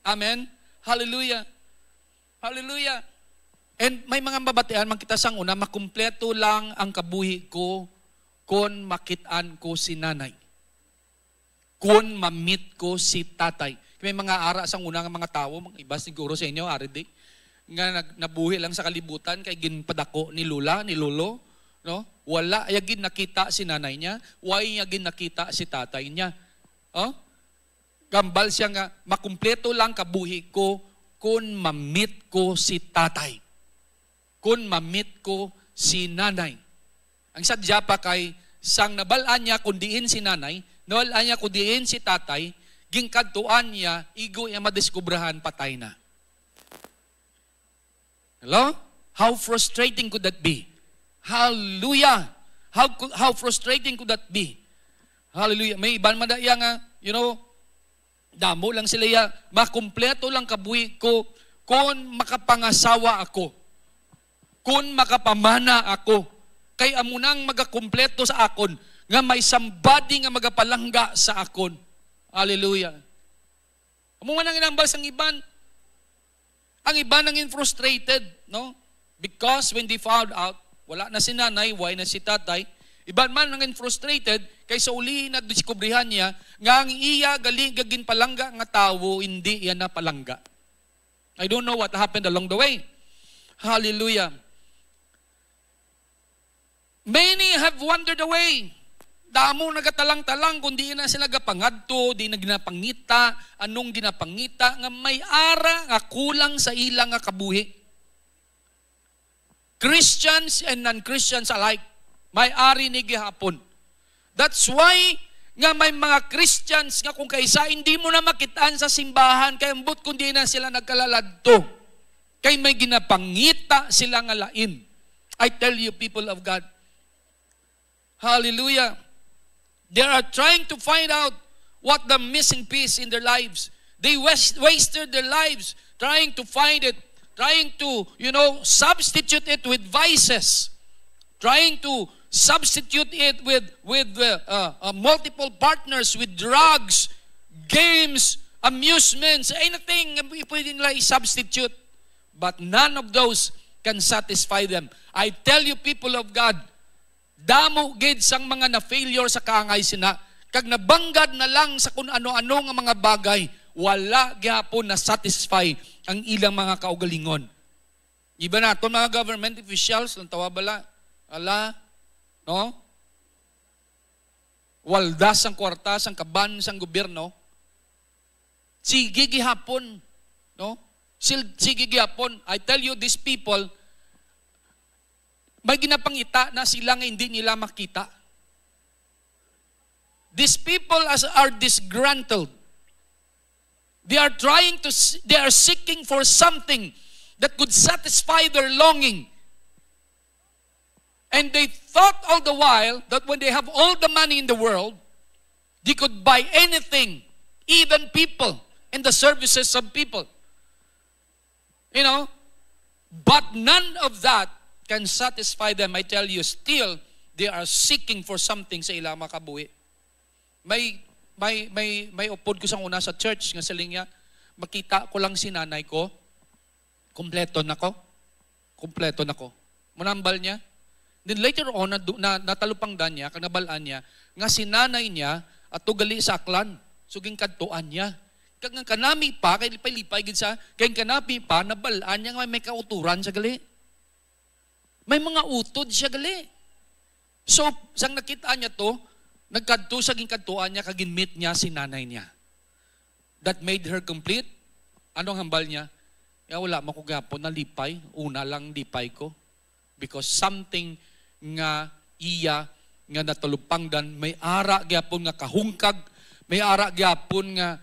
Amen. Hallelujah. Hallelujah. And may mga mabatian man kita sang una, makumpleto lang ang kabuhi ko kung makitaan ko si nanay. Kung mamit ko si tatay. May mga ara sang una nga mga tao, iba siguro sa inyo, aridi, nga nabuhi lang sa kalibutan kay ginpadako ni lula, ni lolo, no? Wala yagin nakita si nanay niya, why yagin nakita si tatay niya. Oh? Gambal siya nga makumpleto lang kabuhi ko kung mamit ko si tatay. Kung mamit ko si nanay. Ang sadya pa kay sang nabalaan niya kundiin si nanay, nabalaan niya kundiin si tatay, gingkadtuan niya, igo niya madiskubrahan, patay na. Hello? How frustrating could that be? Hallelujah! How frustrating could that be? Hallelujah. May iban madaya nga, damo lang sila ya, makumpleto lang kabuhi ko kung makapangasawa ako. Kung makapamana ako. Kay amunang magakumpleto sa akon, nga may somebody nga magapalangga sa akon. Hallelujah. Amungan ang inambal sang iban. Ang iba nangin frustrated, no? Because when they found out, wala na si nanay, why na si tatay, iban man nangin frustrated, kay sa uli na diskubrihan niya, nga ang iya gagin palangga nga tawo, hindi yan na palangga. I don't know what happened along the way. Hallelujah. Many have wandered away. Damo nagatalang-talang kung di na sila gapangadto, di na ginapangita, anong ginapangita, nga may ara nga kulang sa ilang nga kabuhi. Christians and non-Christians alike, may ari ni gihapon. That's why nga may mga Christians nga kung kaisa, hindi mo na makitaan sa simbahan, kaya ambot kung di na sila nagkalaladto. Kaya may ginapangita sila nga lain. I tell you, people of God, hallelujah, they are trying to find out what the missing piece in their lives. They wasted their lives trying to find it, trying to, substitute it with vices, trying to substitute it with multiple partners, with drugs, games, amusements, anything pwede nila i-substitute. But none of those can satisfy them. I tell you, people of God, damo gid sang mga na-failure sa kaangay sina, kag nabanggad na lang sa kung ano-ano nga mga bagay, wala gyapon na satisfy ang ilang mga kaugalingon. Iba na itong mga government officials, tawa bala, no? Waldas ang kwarta, sang kaban, sang gobyerno, sige gihapon, no? Sige gihapon. I tell you, these people, may ginapangita na sila nga hindi nila makita. These people are disgruntled. They are seeking for something that could satisfy their longing. And they thought all the while that when they have all the money in the world, they could buy anything, even people, and the services of people. But none of that can satisfy them. I tell you, still, they are seeking for something sa ilang makabuhi. May upod ko sa una sa church, nga saling niya, makita ko lang si nanay ko, kompleto na ko. Munambal niya. Then later on, natalupangdan niya, kanabalaan niya, nga si nanay niya, at tugali sa aklan, suging kadtuan niya. Kag nga kanami pa, kay lipay-lipay gid sa, kay kanami pa, nabalaan niya nga may kauturan sa gali. May mga utod siya gali. So, sang nakita niya to, nagkadto sa ginkadtuan niya, kaginmit niya si nanay niya. That made her complete. Anong hambal niya? Wala makugapon na lipay. Una lang lipay ko. Because something nga iya nga natulupangdan, may ara gyapon nga kahungkag, may ara gyapon nga,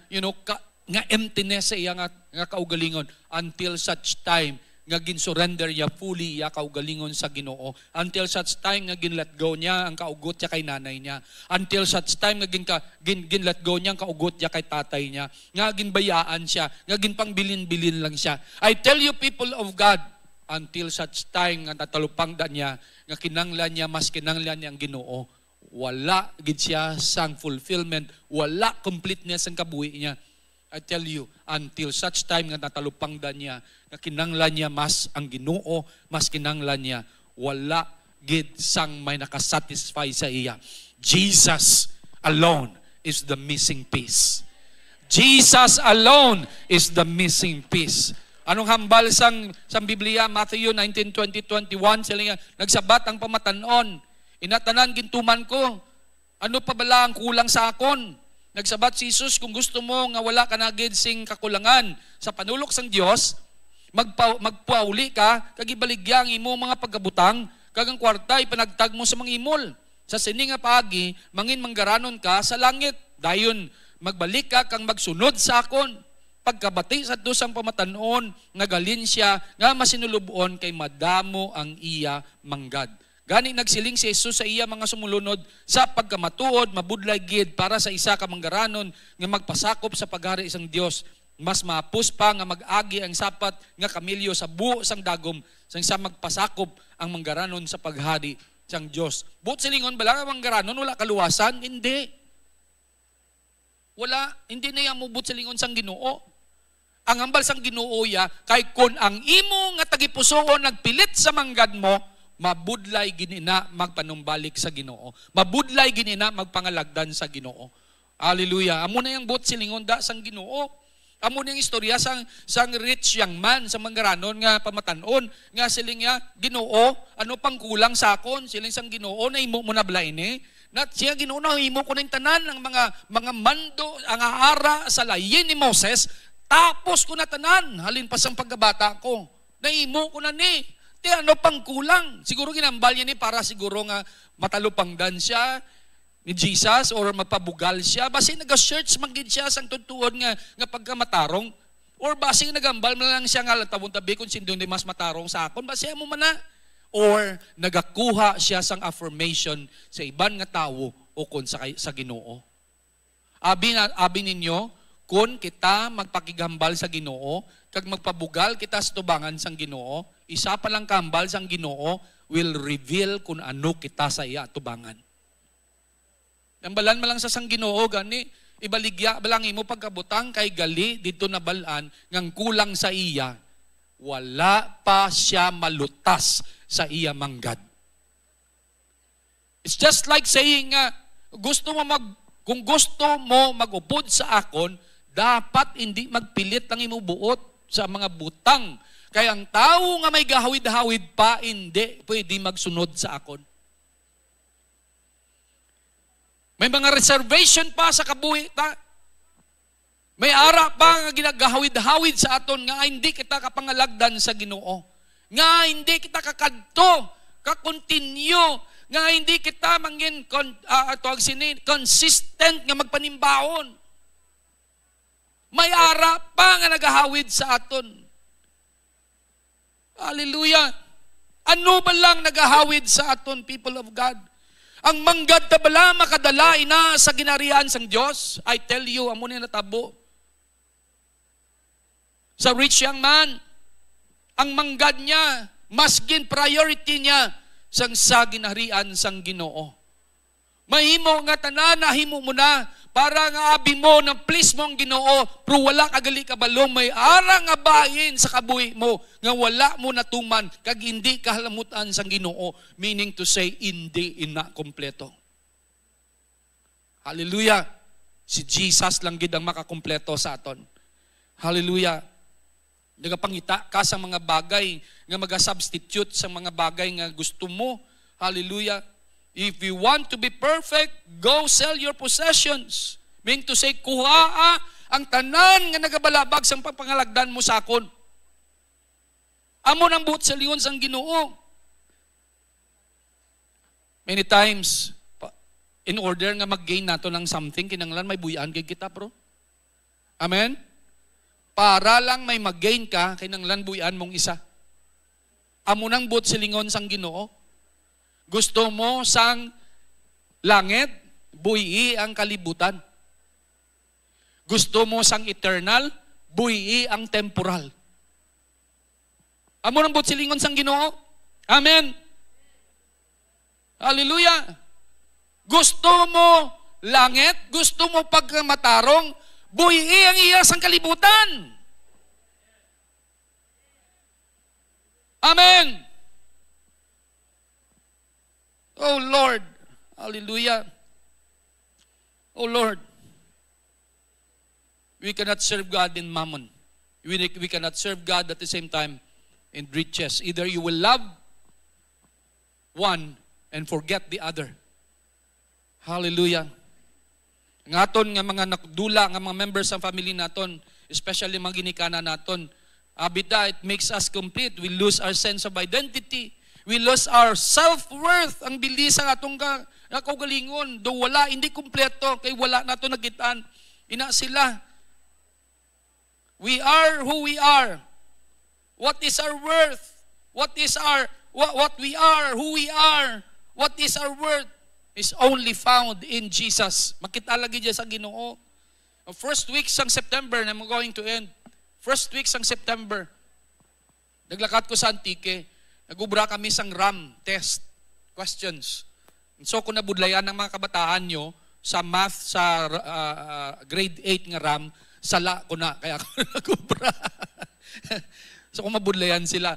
nga emptiness sa iya nga kaugalingon until such time nga gin-surrender niya fully iya kaugalingon sa Ginoo. Until such time nga gin-let go niya ang kaugot niya kay nanay niya. Until such time nga gin-let go niya ang kaugot niya kay tatay niya. Nga ginbayaan siya, nga ginpangbilin-bilin lang siya. I tell you, people of God, until such time nga natalupangdan niya, nga kinanglan niya, mas kinanglan niya ang Ginoo, wala gid siya sang fulfillment, wala completeness ang kabuhi niya. I tell you, until such time nga natalupangdan niya, nga kinanglan niya mas ang Ginoo, mas kinanglan niya, wala gid sang may nakasatisfy sa iya. Jesus alone is the missing piece. Jesus alone is the missing piece. Anong hambal sang Biblia? Matthew 19:20-21, sila nga, nagsabat ang pamatanon, inatanan gintuman ko, ano pa bala ang kulang sa akon? Nagsabat si Jesus, kung gusto mo nga wala ka na gid sing kakulangan sa panulok sang Dios, magpauli ka, kag ibaligya ang imo mga pagkabutang, kag ang kwarta ipanagtag mo sa mga imol. Sa sini nga paagi, mangin manggaranon ka sa langit. Dayon magbalik ka kang magsunod sa akon. Pagkabati sa dusang pamatanon, nagalin siya, nga masinulubon kay madamo ang iya manggad. Gani nagsiling si Jesus sa iya mga sumulunod, sa pagkamatuod, mabudlay gid para sa isa ka manggaranon nga magpasakop sa paghari isang Dios. Mas mapus pa nga mag-agi ang sapat nga kamilyo sa buo sang dagom, sang sa magpasakop ang manggaranon sa paghari sang Dios. Buot silingon bala nga manggaranon, wala kaluwasan? Hindi. Hindi na yan mubot silingon sang Ginoo. Ang hambal sang Ginoo ya, kay kun ang imo nga tagipusoon nagpilit sa manggad mo, mabudlay ginina magpanumbalik sa Ginoo. Mabudlay ginina magpangalagdan sa Ginoo. Hallelujah. Amo na yung buot silingon da sang Ginoo. Amo na yung istorya sang rich young man sa manggaranon nga pamatanon nga siling nga Ginoo, ano pang kulang sa akon? Siling sang Ginoo na imo mo na balain na siya Ginoo himo ko ning tanan ang mga mando ang ara sa layin ni Moses, tapos ko na tanan halin pa sang pagkabata ko. Nahimo ko na ni. Ti ano pang kulang? Siguro ginambal niya ni para siguro nga matalupangdan siya ni Jesus or mapabugal siya. Basi naga-search man gid siya sang tutuon nga pagkamatarong. Or basi nagambal man lang siya nga tabon tabi kung sino di mas matarong sa akon, basi mo man na. Or nagakuha siya sang affirmation sa iban nga tawo o kon sa Ginoo. Abi ninyo, kung kita magpakigambal sa Ginoo, kag magpabugal kita sa tubangan sang Ginoo, isa pa lang kambal sang Ginoo will reveal kung ano kita sa iya tubangan. Nambalan malang sa sang Ginoo gani, ibaligya balang imo pagkabutang kay gali dito na balaan ngang kulang sa iya, wala pa siya malutas sa iya manggad. It's just like saying kung gusto mo magupod sa akon, dapat hindi magpilit ang imo buot sa mga butang. Kaya ang tao nga may gahawid-hawid pa, hindi pwede magsunod sa akon. May mga reservation pa sa kabuhi ta. May ara pa nga ginagahawid-hawid sa aton nga hindi kita kapangalagdan sa Ginoo. Nga hindi kita kakadto, kakontinue, nga hindi kita mangin consistent nga magpanimbaon. May ara pa nga nagahawid sa aton. Hallelujah. Ano ba lang nagahawid sa aton, people of God? Ang manggad ta bala makadala ina sa ginarihan sang Dios? I tell you, amo ni natabo. Sa rich young man, ang manggad niya, masgin priority niya sang sa ginarihan sang Ginoo. Mahimo nga tanan, nahimo mo na, para nga abi mo na please mo ang Ginoo, pero wala kagali kabalong, may ara nga bahin sa kabuhi mo, nga wala mo natuman, kag hindi kahalamutan sang Ginoo, meaning to say, hindi ina kompleto. Hallelujah! Si Jesus lang gid ang makakompleto sa aton. Hallelujah! Nagapangita ka sa mga bagay nga maga-substitute sa mga bagay nga gusto mo. Hallelujah! If you want to be perfect, go sell your possessions. Meaning to say, kuhaa ang tanan nga nagabalabag sa pagpangalagdan mo sa akon. Amo nang buot sa liyon sang Ginoo. Many times, in order nga mag-gain nato ng something, kinanglan may buyan kay kita, bro. Amen? Para lang may mag-gain ka, kinanglan buyan mong isa. Amo nang buot sa lingon sang Ginoo. Gusto mo sang langit, buhi ang kalibutan. Gusto mo sang eternal, buhi ang temporal. Amo nang buot silingon sang Ginoo. Amen. Hallelujah. Gusto mo langit, gusto mo pagmatarong, buhi ang iya sang kalibutan. Amen. Oh Lord, hallelujah. Oh Lord, we cannot serve God in mammon. We cannot serve God at the same time in riches. Either you will love one and forget the other. Hallelujah. Ang aton nga mga nakdula, nga mga members ng family naton, especially mga ginikana naton, abita, it makes us complete. We lose our sense of identity. We lose our self-worth. Ang bilis ang atong kaugalingon. Do wala, hindi kumpleto. Kay wala na ito nagitaan. Ina sila. We are who we are. What is our worth? What we are, who we are, what is our worth is only found in Jesus. Makita lagi dyan sa Ginoo. First week sang September, na I'm going to end. First week sang September, naglakat ko sa Antique. Nagubra kami sang RAM test questions. So kung nabudlayan ng mga kabataan nyo sa math sa grade 8 nga RAM, sala ko na. Kaya ako nagubra. So kung mabudlayan sila.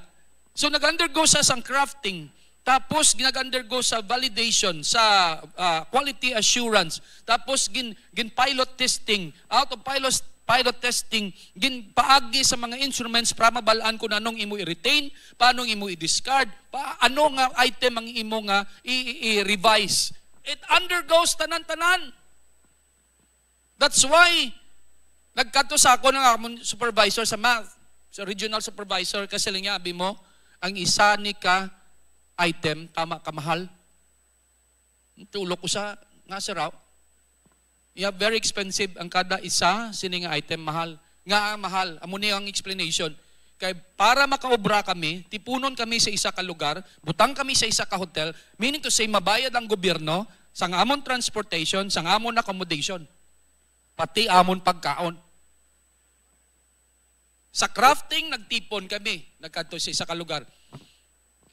So nag-undergo sa sang crafting. Tapos nag-undergo sa validation, sa quality assurance. Tapos pilot testing. Out of pilot testing, ginpaagi sa mga instruments para mabalaan kung anong imo i-retain, paano imo i-discard, ano nga item ang imo nga i-revise. it undergoes tanan-tanan. That's why, nagkato sa ako ng among supervisor sa math, sa regional supervisor, kasi lang niya, abi mo, ang isa ni ka item, tama ka mahal. Tulog ko sa, nga sa raw. Yeah, very expensive ang kada isa, sini nga item, mahal. Nga mahal, amo niya ang explanation. Kaya para makaobra kami, tipunon kami sa isa ka lugar, butang kami sa isa ka hotel, meaning to say, mabayad ang gobyerno sa amon transportation, sa amon accommodation, pati amon pagkaon. Sa crafting, nagtipon kami, nagkanto sa isa ka lugar.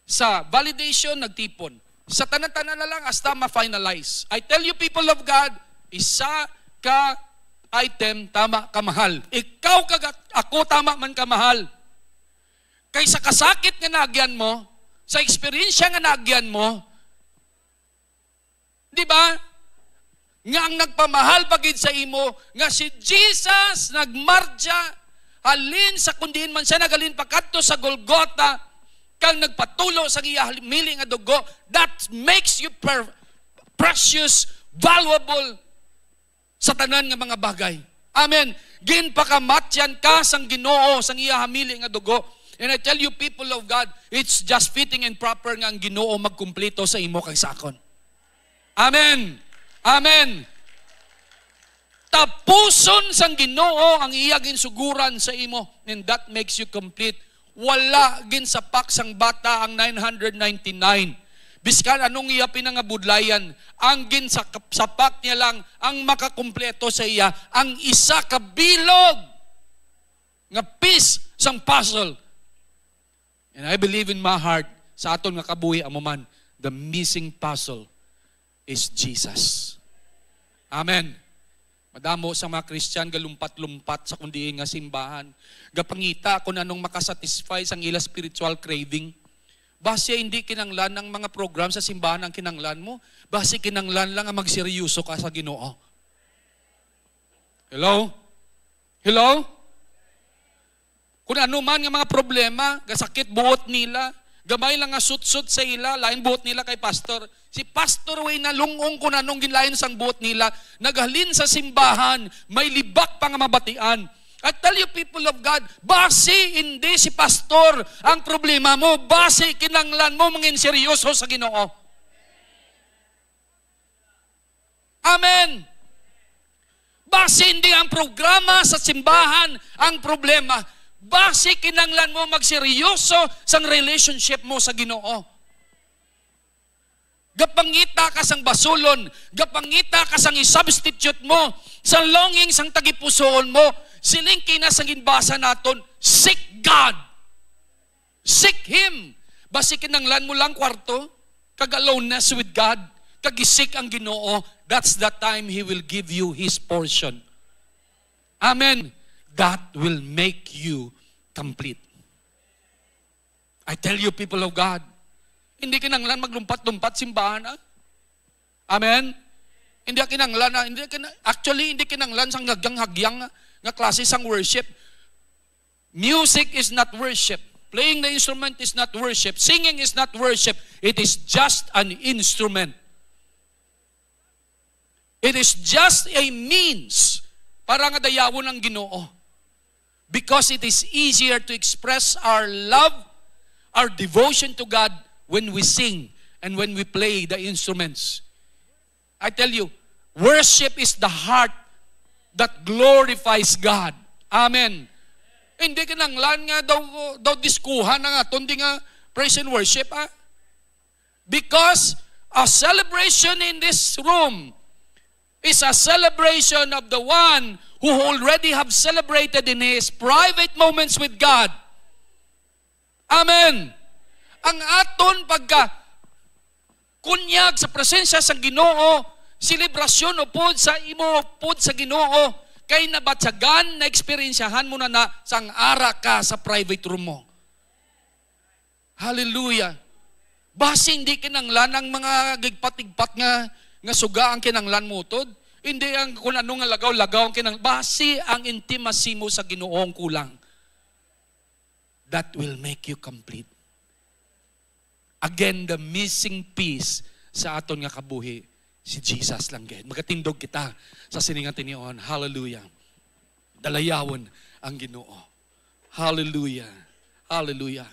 Sa validation, nagtipon. Sa tanan-tanan na lang, hasta ma-finalize. I tell you, people of God, isa ka item, tama ka mahal. Ikaw ako, tama man ka mahal. Kaysa kasakit nga naagyan mo, sa eksperyensya nga naagyan mo, di ba? Nga ang nagpamahal pagid sa imo, nga si Jesus nagmardya, halin sa kundiin man siya, nagalin pakadto sa Golgotha, kang nagpatulo sa iya miling nga dugo, that makes you precious, valuable sa tanan nga mga bagay. Amen. Ginpakamatyan ka sang Ginoo sang iya hamili nga dugo. And I tell you, people of God, it's just fitting and proper nga ang Ginoo magkumpleto sa imo kay sakon. Amen. Amen. Tapuson sang Ginoo ang iya ginsuguran sa imo, and that makes you complete. Wala ginsapak sang bata ang 999. Biskan anong iya pinangabudlayan, ang ginsapak niya lang ang makakumpleto sa iya, ang isa ka bilog nga piece sang puzzle. And I believe in my heart, sa aton nga kabuhi amo man, the missing puzzle is Jesus. Amen. Madamo sa mga Christian galumpat-lumpat sa kundiin nga simbahan. Gapangita kung anong makasatisfy sang ila spiritual craving. Base hindi kinanglan ng mga program sa simbahan ang kinanglan mo. Base kinanglan lang ang magseryoso ka sa Ginoo. Hello? Hello? Kung ano man nga mga problema, gasakit buot nila, gamay lang nga sut-sut sa ila, lain buot nila kay pastor. Si pastor way na lungong kung anong ginlain sang buot nila, naghalin sa simbahan, may libak pa nga mabatian. I tell you, people of God, base hindi si pastor ang problema mo, base kinanglan mo mangin seryoso sa Ginoo. Amen. Base hindi ang programa sa simbahan ang problema, base kinanglan mo magseryoso sang relationship mo sa Ginoo. Gapangita ka sang basulon, gapangita ka sang i-substitute mo sa longing sang tagipusoon mo. Siling kinasang ginbasa naton, seek God. Seek Him. Basi kinanglan mo lang kwarto, kag-aloneness with God, kagisik ang Ginoo, that's the time He will give you His portion. Amen. That will make you complete. I tell you, people of God, hindi kinanglan maglumpat-lumpat simbahan. Amen. Hindi kinanglan na, actually hindi kinanglan sang hagyang-hagyang nga klase sang worship. Music is not worship. Playing the instrument is not worship. Singing is not worship. It is just an instrument. It is just a means para nga dayawon ang Ginoo. Because it is easier to express our love, our devotion to God when we sing and when we play the instruments. I tell you, worship is the heart that glorifies God. Amen. Hindi kinanglan nga daw diskuhan na nga, tundi nga praise and worship. Because a celebration in this room is a celebration of the one who already have celebrated in his private moments with God. Amen. Ang aton pagka kunyag sa presensya sa Ginoo, selebrasyon upod sa imo upod sa Ginoo, kay nabatsagan na eksperyensyahan mo na sang ara ka sa private room mo. Hallelujah. Basi hindi kinanglan ang mga gigpatigpat nga suga ang kinanglan mo tod. Hindi ang kung ano nga lagaw-lagaw ang kinanglan. Basi ang intimacy mo sa Ginoo ang kulang. That will make you complete. Again, the missing piece sa aton nga kabuhi, si Jesus lang gid. Magatindog kita sa sininga tinion. Hallelujah. Dalayawon ang Ginoo. Hallelujah. Hallelujah.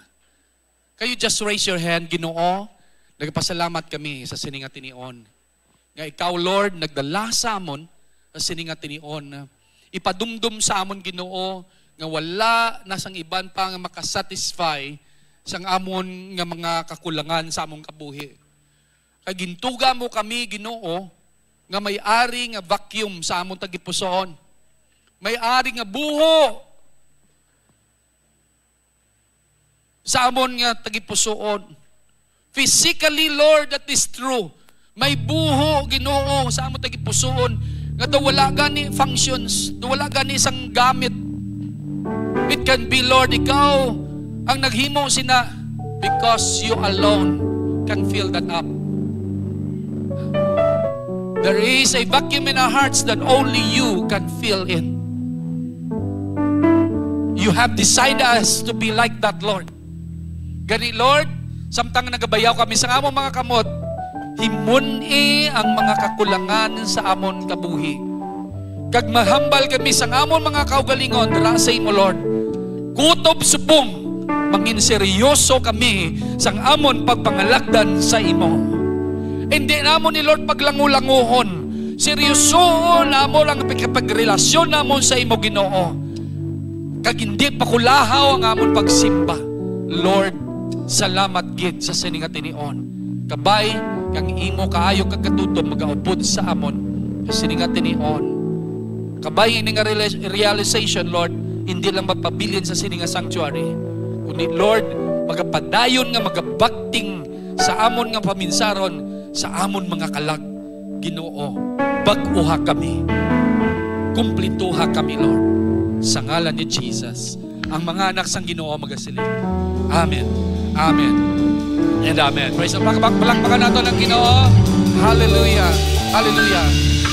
Kayo just raise your hand, Ginoo. Nagpasalamat kami sa sininga tinion. Nga ikaw, Lord, nagdala sa amon sa sininga tinion. Ipadumdum sa amon, Ginoo, nga wala na sang iban pa nga makasatisfy sang amon nga mga kakulangan sa among kabuhi. Kay gintuga mo kami, Ginoo, nga may-ari nga vacuum sa among tagipusoon. May-ari nga buho sa amon nga tagipusoon. Physically, Lord, that is true. May buho, Ginoo, sa amon tagipusoon. Nga daw wala gani functions, daw wala gani isang gamit. It can be, Lord, ikaw ang naghimo sina because you alone can fill that up. There is a vacuum in our hearts that only you can fill in. You have decided us to be like that, Lord. Gani, Lord, samtang nagabayaw kami sa among mga kamot, himuni ang mga kakulangan sa amon kabuhi. Kag mahambal kami sa amon mga kaugalingon, dira sa imo, Lord. Kutob subong, mangin seryoso kami sa amon pagpangalagdan sa imo. Hindi namon ni Lord paglangulanguhon. Seryoso namon ang pagrelasyon namon sa imo, Ginoo. Kag hindi pakulahaw ang amon pagsimba. Lord, salamat gid sa sininga tinion. Kabay kang imo kaayo kag katutom magaupod sa amon sa sininga tinion. Kabay ini nga realization, Lord, hindi lang magpabilin sa sininga sanctuary, kundi Lord, magapadayon nga magabakting sa amon nga paminsaron sa amon mga kalag, Ginoo. Bag-uha kami. Kumplituha kami, Lord. Sa ngalan ni Jesus. Ang mga anak sang Ginoo magasiling. Amen. Amen. And amen. Praise the Lord. Palakpakan nato ng Ginoo. Hallelujah. Hallelujah.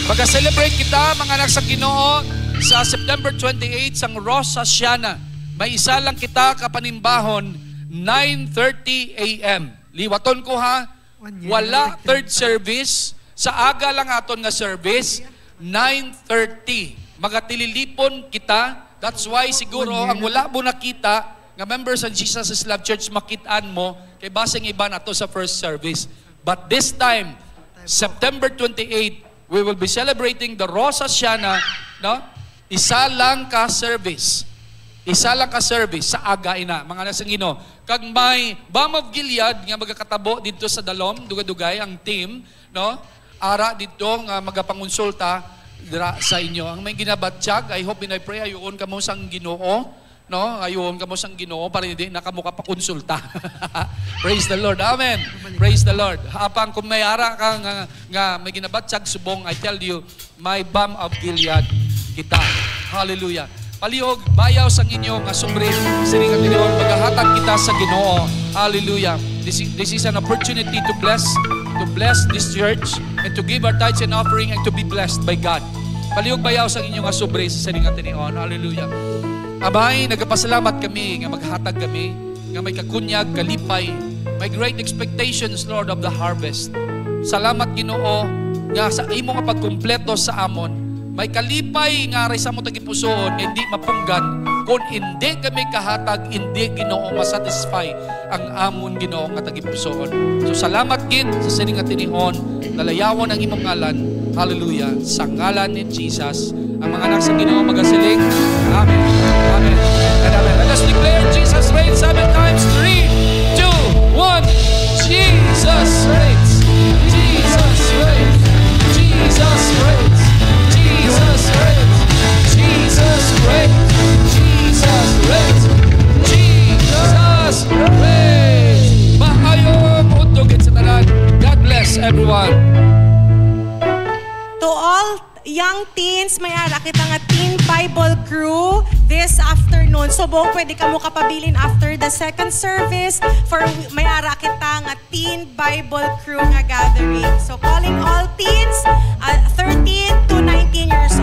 Mag-celebrate kita, mga anak sang Ginoo, sa September 28 sang Rosh Hashanah. May isa lang kita kapanimbahon, 9:30 a.m. Liwaton ko ha. Wala third service. Sa aga lang aton nga service, 9:30. Magatililipon kita. That's why siguro ang wala mo nakita nga members ng Jesus is Love Church, makitaan mo kay basing iba na to sa first service. But this time, September 28, we will be celebrating the Rosh Hashanah, no? Isa lang ka service. Isa lang ka service sa aga ina, mga nasa Ginoo. Kag may Balm of Gilead nga magakatabo dito sa Dalom, dugay-dugay ang team, no? Ara dito nga magapangonsulta dira sa inyo. Ang may ginabatsyag, I hope and I pray ayon kamo sang Ginoo, no? Ayon kamo sang Ginoo para hindi na kamo kapakonsulta. Praise the Lord. Amen. Praise the Lord. Apang kung may ara ka nga may ginabatsyag subong, I tell you, may Balm of Gilead kita. Hallelujah. Palihog, bayaw sang inyo nga sobre sininga tinion, magahatag kita sa Ginoo. Hallelujah. This is an opportunity to bless this church and to give our tithes and offering and to be blessed by God. Palihog, bayaw sang inyo nga sobre sa sininga tinion. Hallelujah. Abay, nagapasalamat kami nga maghatag kami nga may kakunyag, kalipay, may great expectations, Lord, of the harvest. Salamat, Ginoo, nga sa imo nga pagkumpleto sa amon. May kalipay nga rin sa mo tagipusoon, hindi mapunggan. Kung hindi kami kahatag, hindi Ginoo masatisfy ang amon Ginoo nga tagipusoon. So salamat gid sa sininga tinion, nalayawon ang imong ngalan. Hallelujah. Sa ngalan ni Jesus, ang mga anak sa Ginoo magasiling. Amen. Amen. And amen. Let us declare Jesus reigns 7 times. 3, 2, 1. Jesus reigns. Jesus reigns. Jesus reigns. Jesus reigns. Jesus reigns. Jesus reigns. Jesus reigns. Maayong utugin sa tanan. God bless everyone. To all young teens, may ara kita nga Teen Bible Crew this afternoon. So, pwede ka mo kapabilin after the second service for may ara kita nga Teen Bible Crew nga gathering. So, calling all teens 13 to 19 years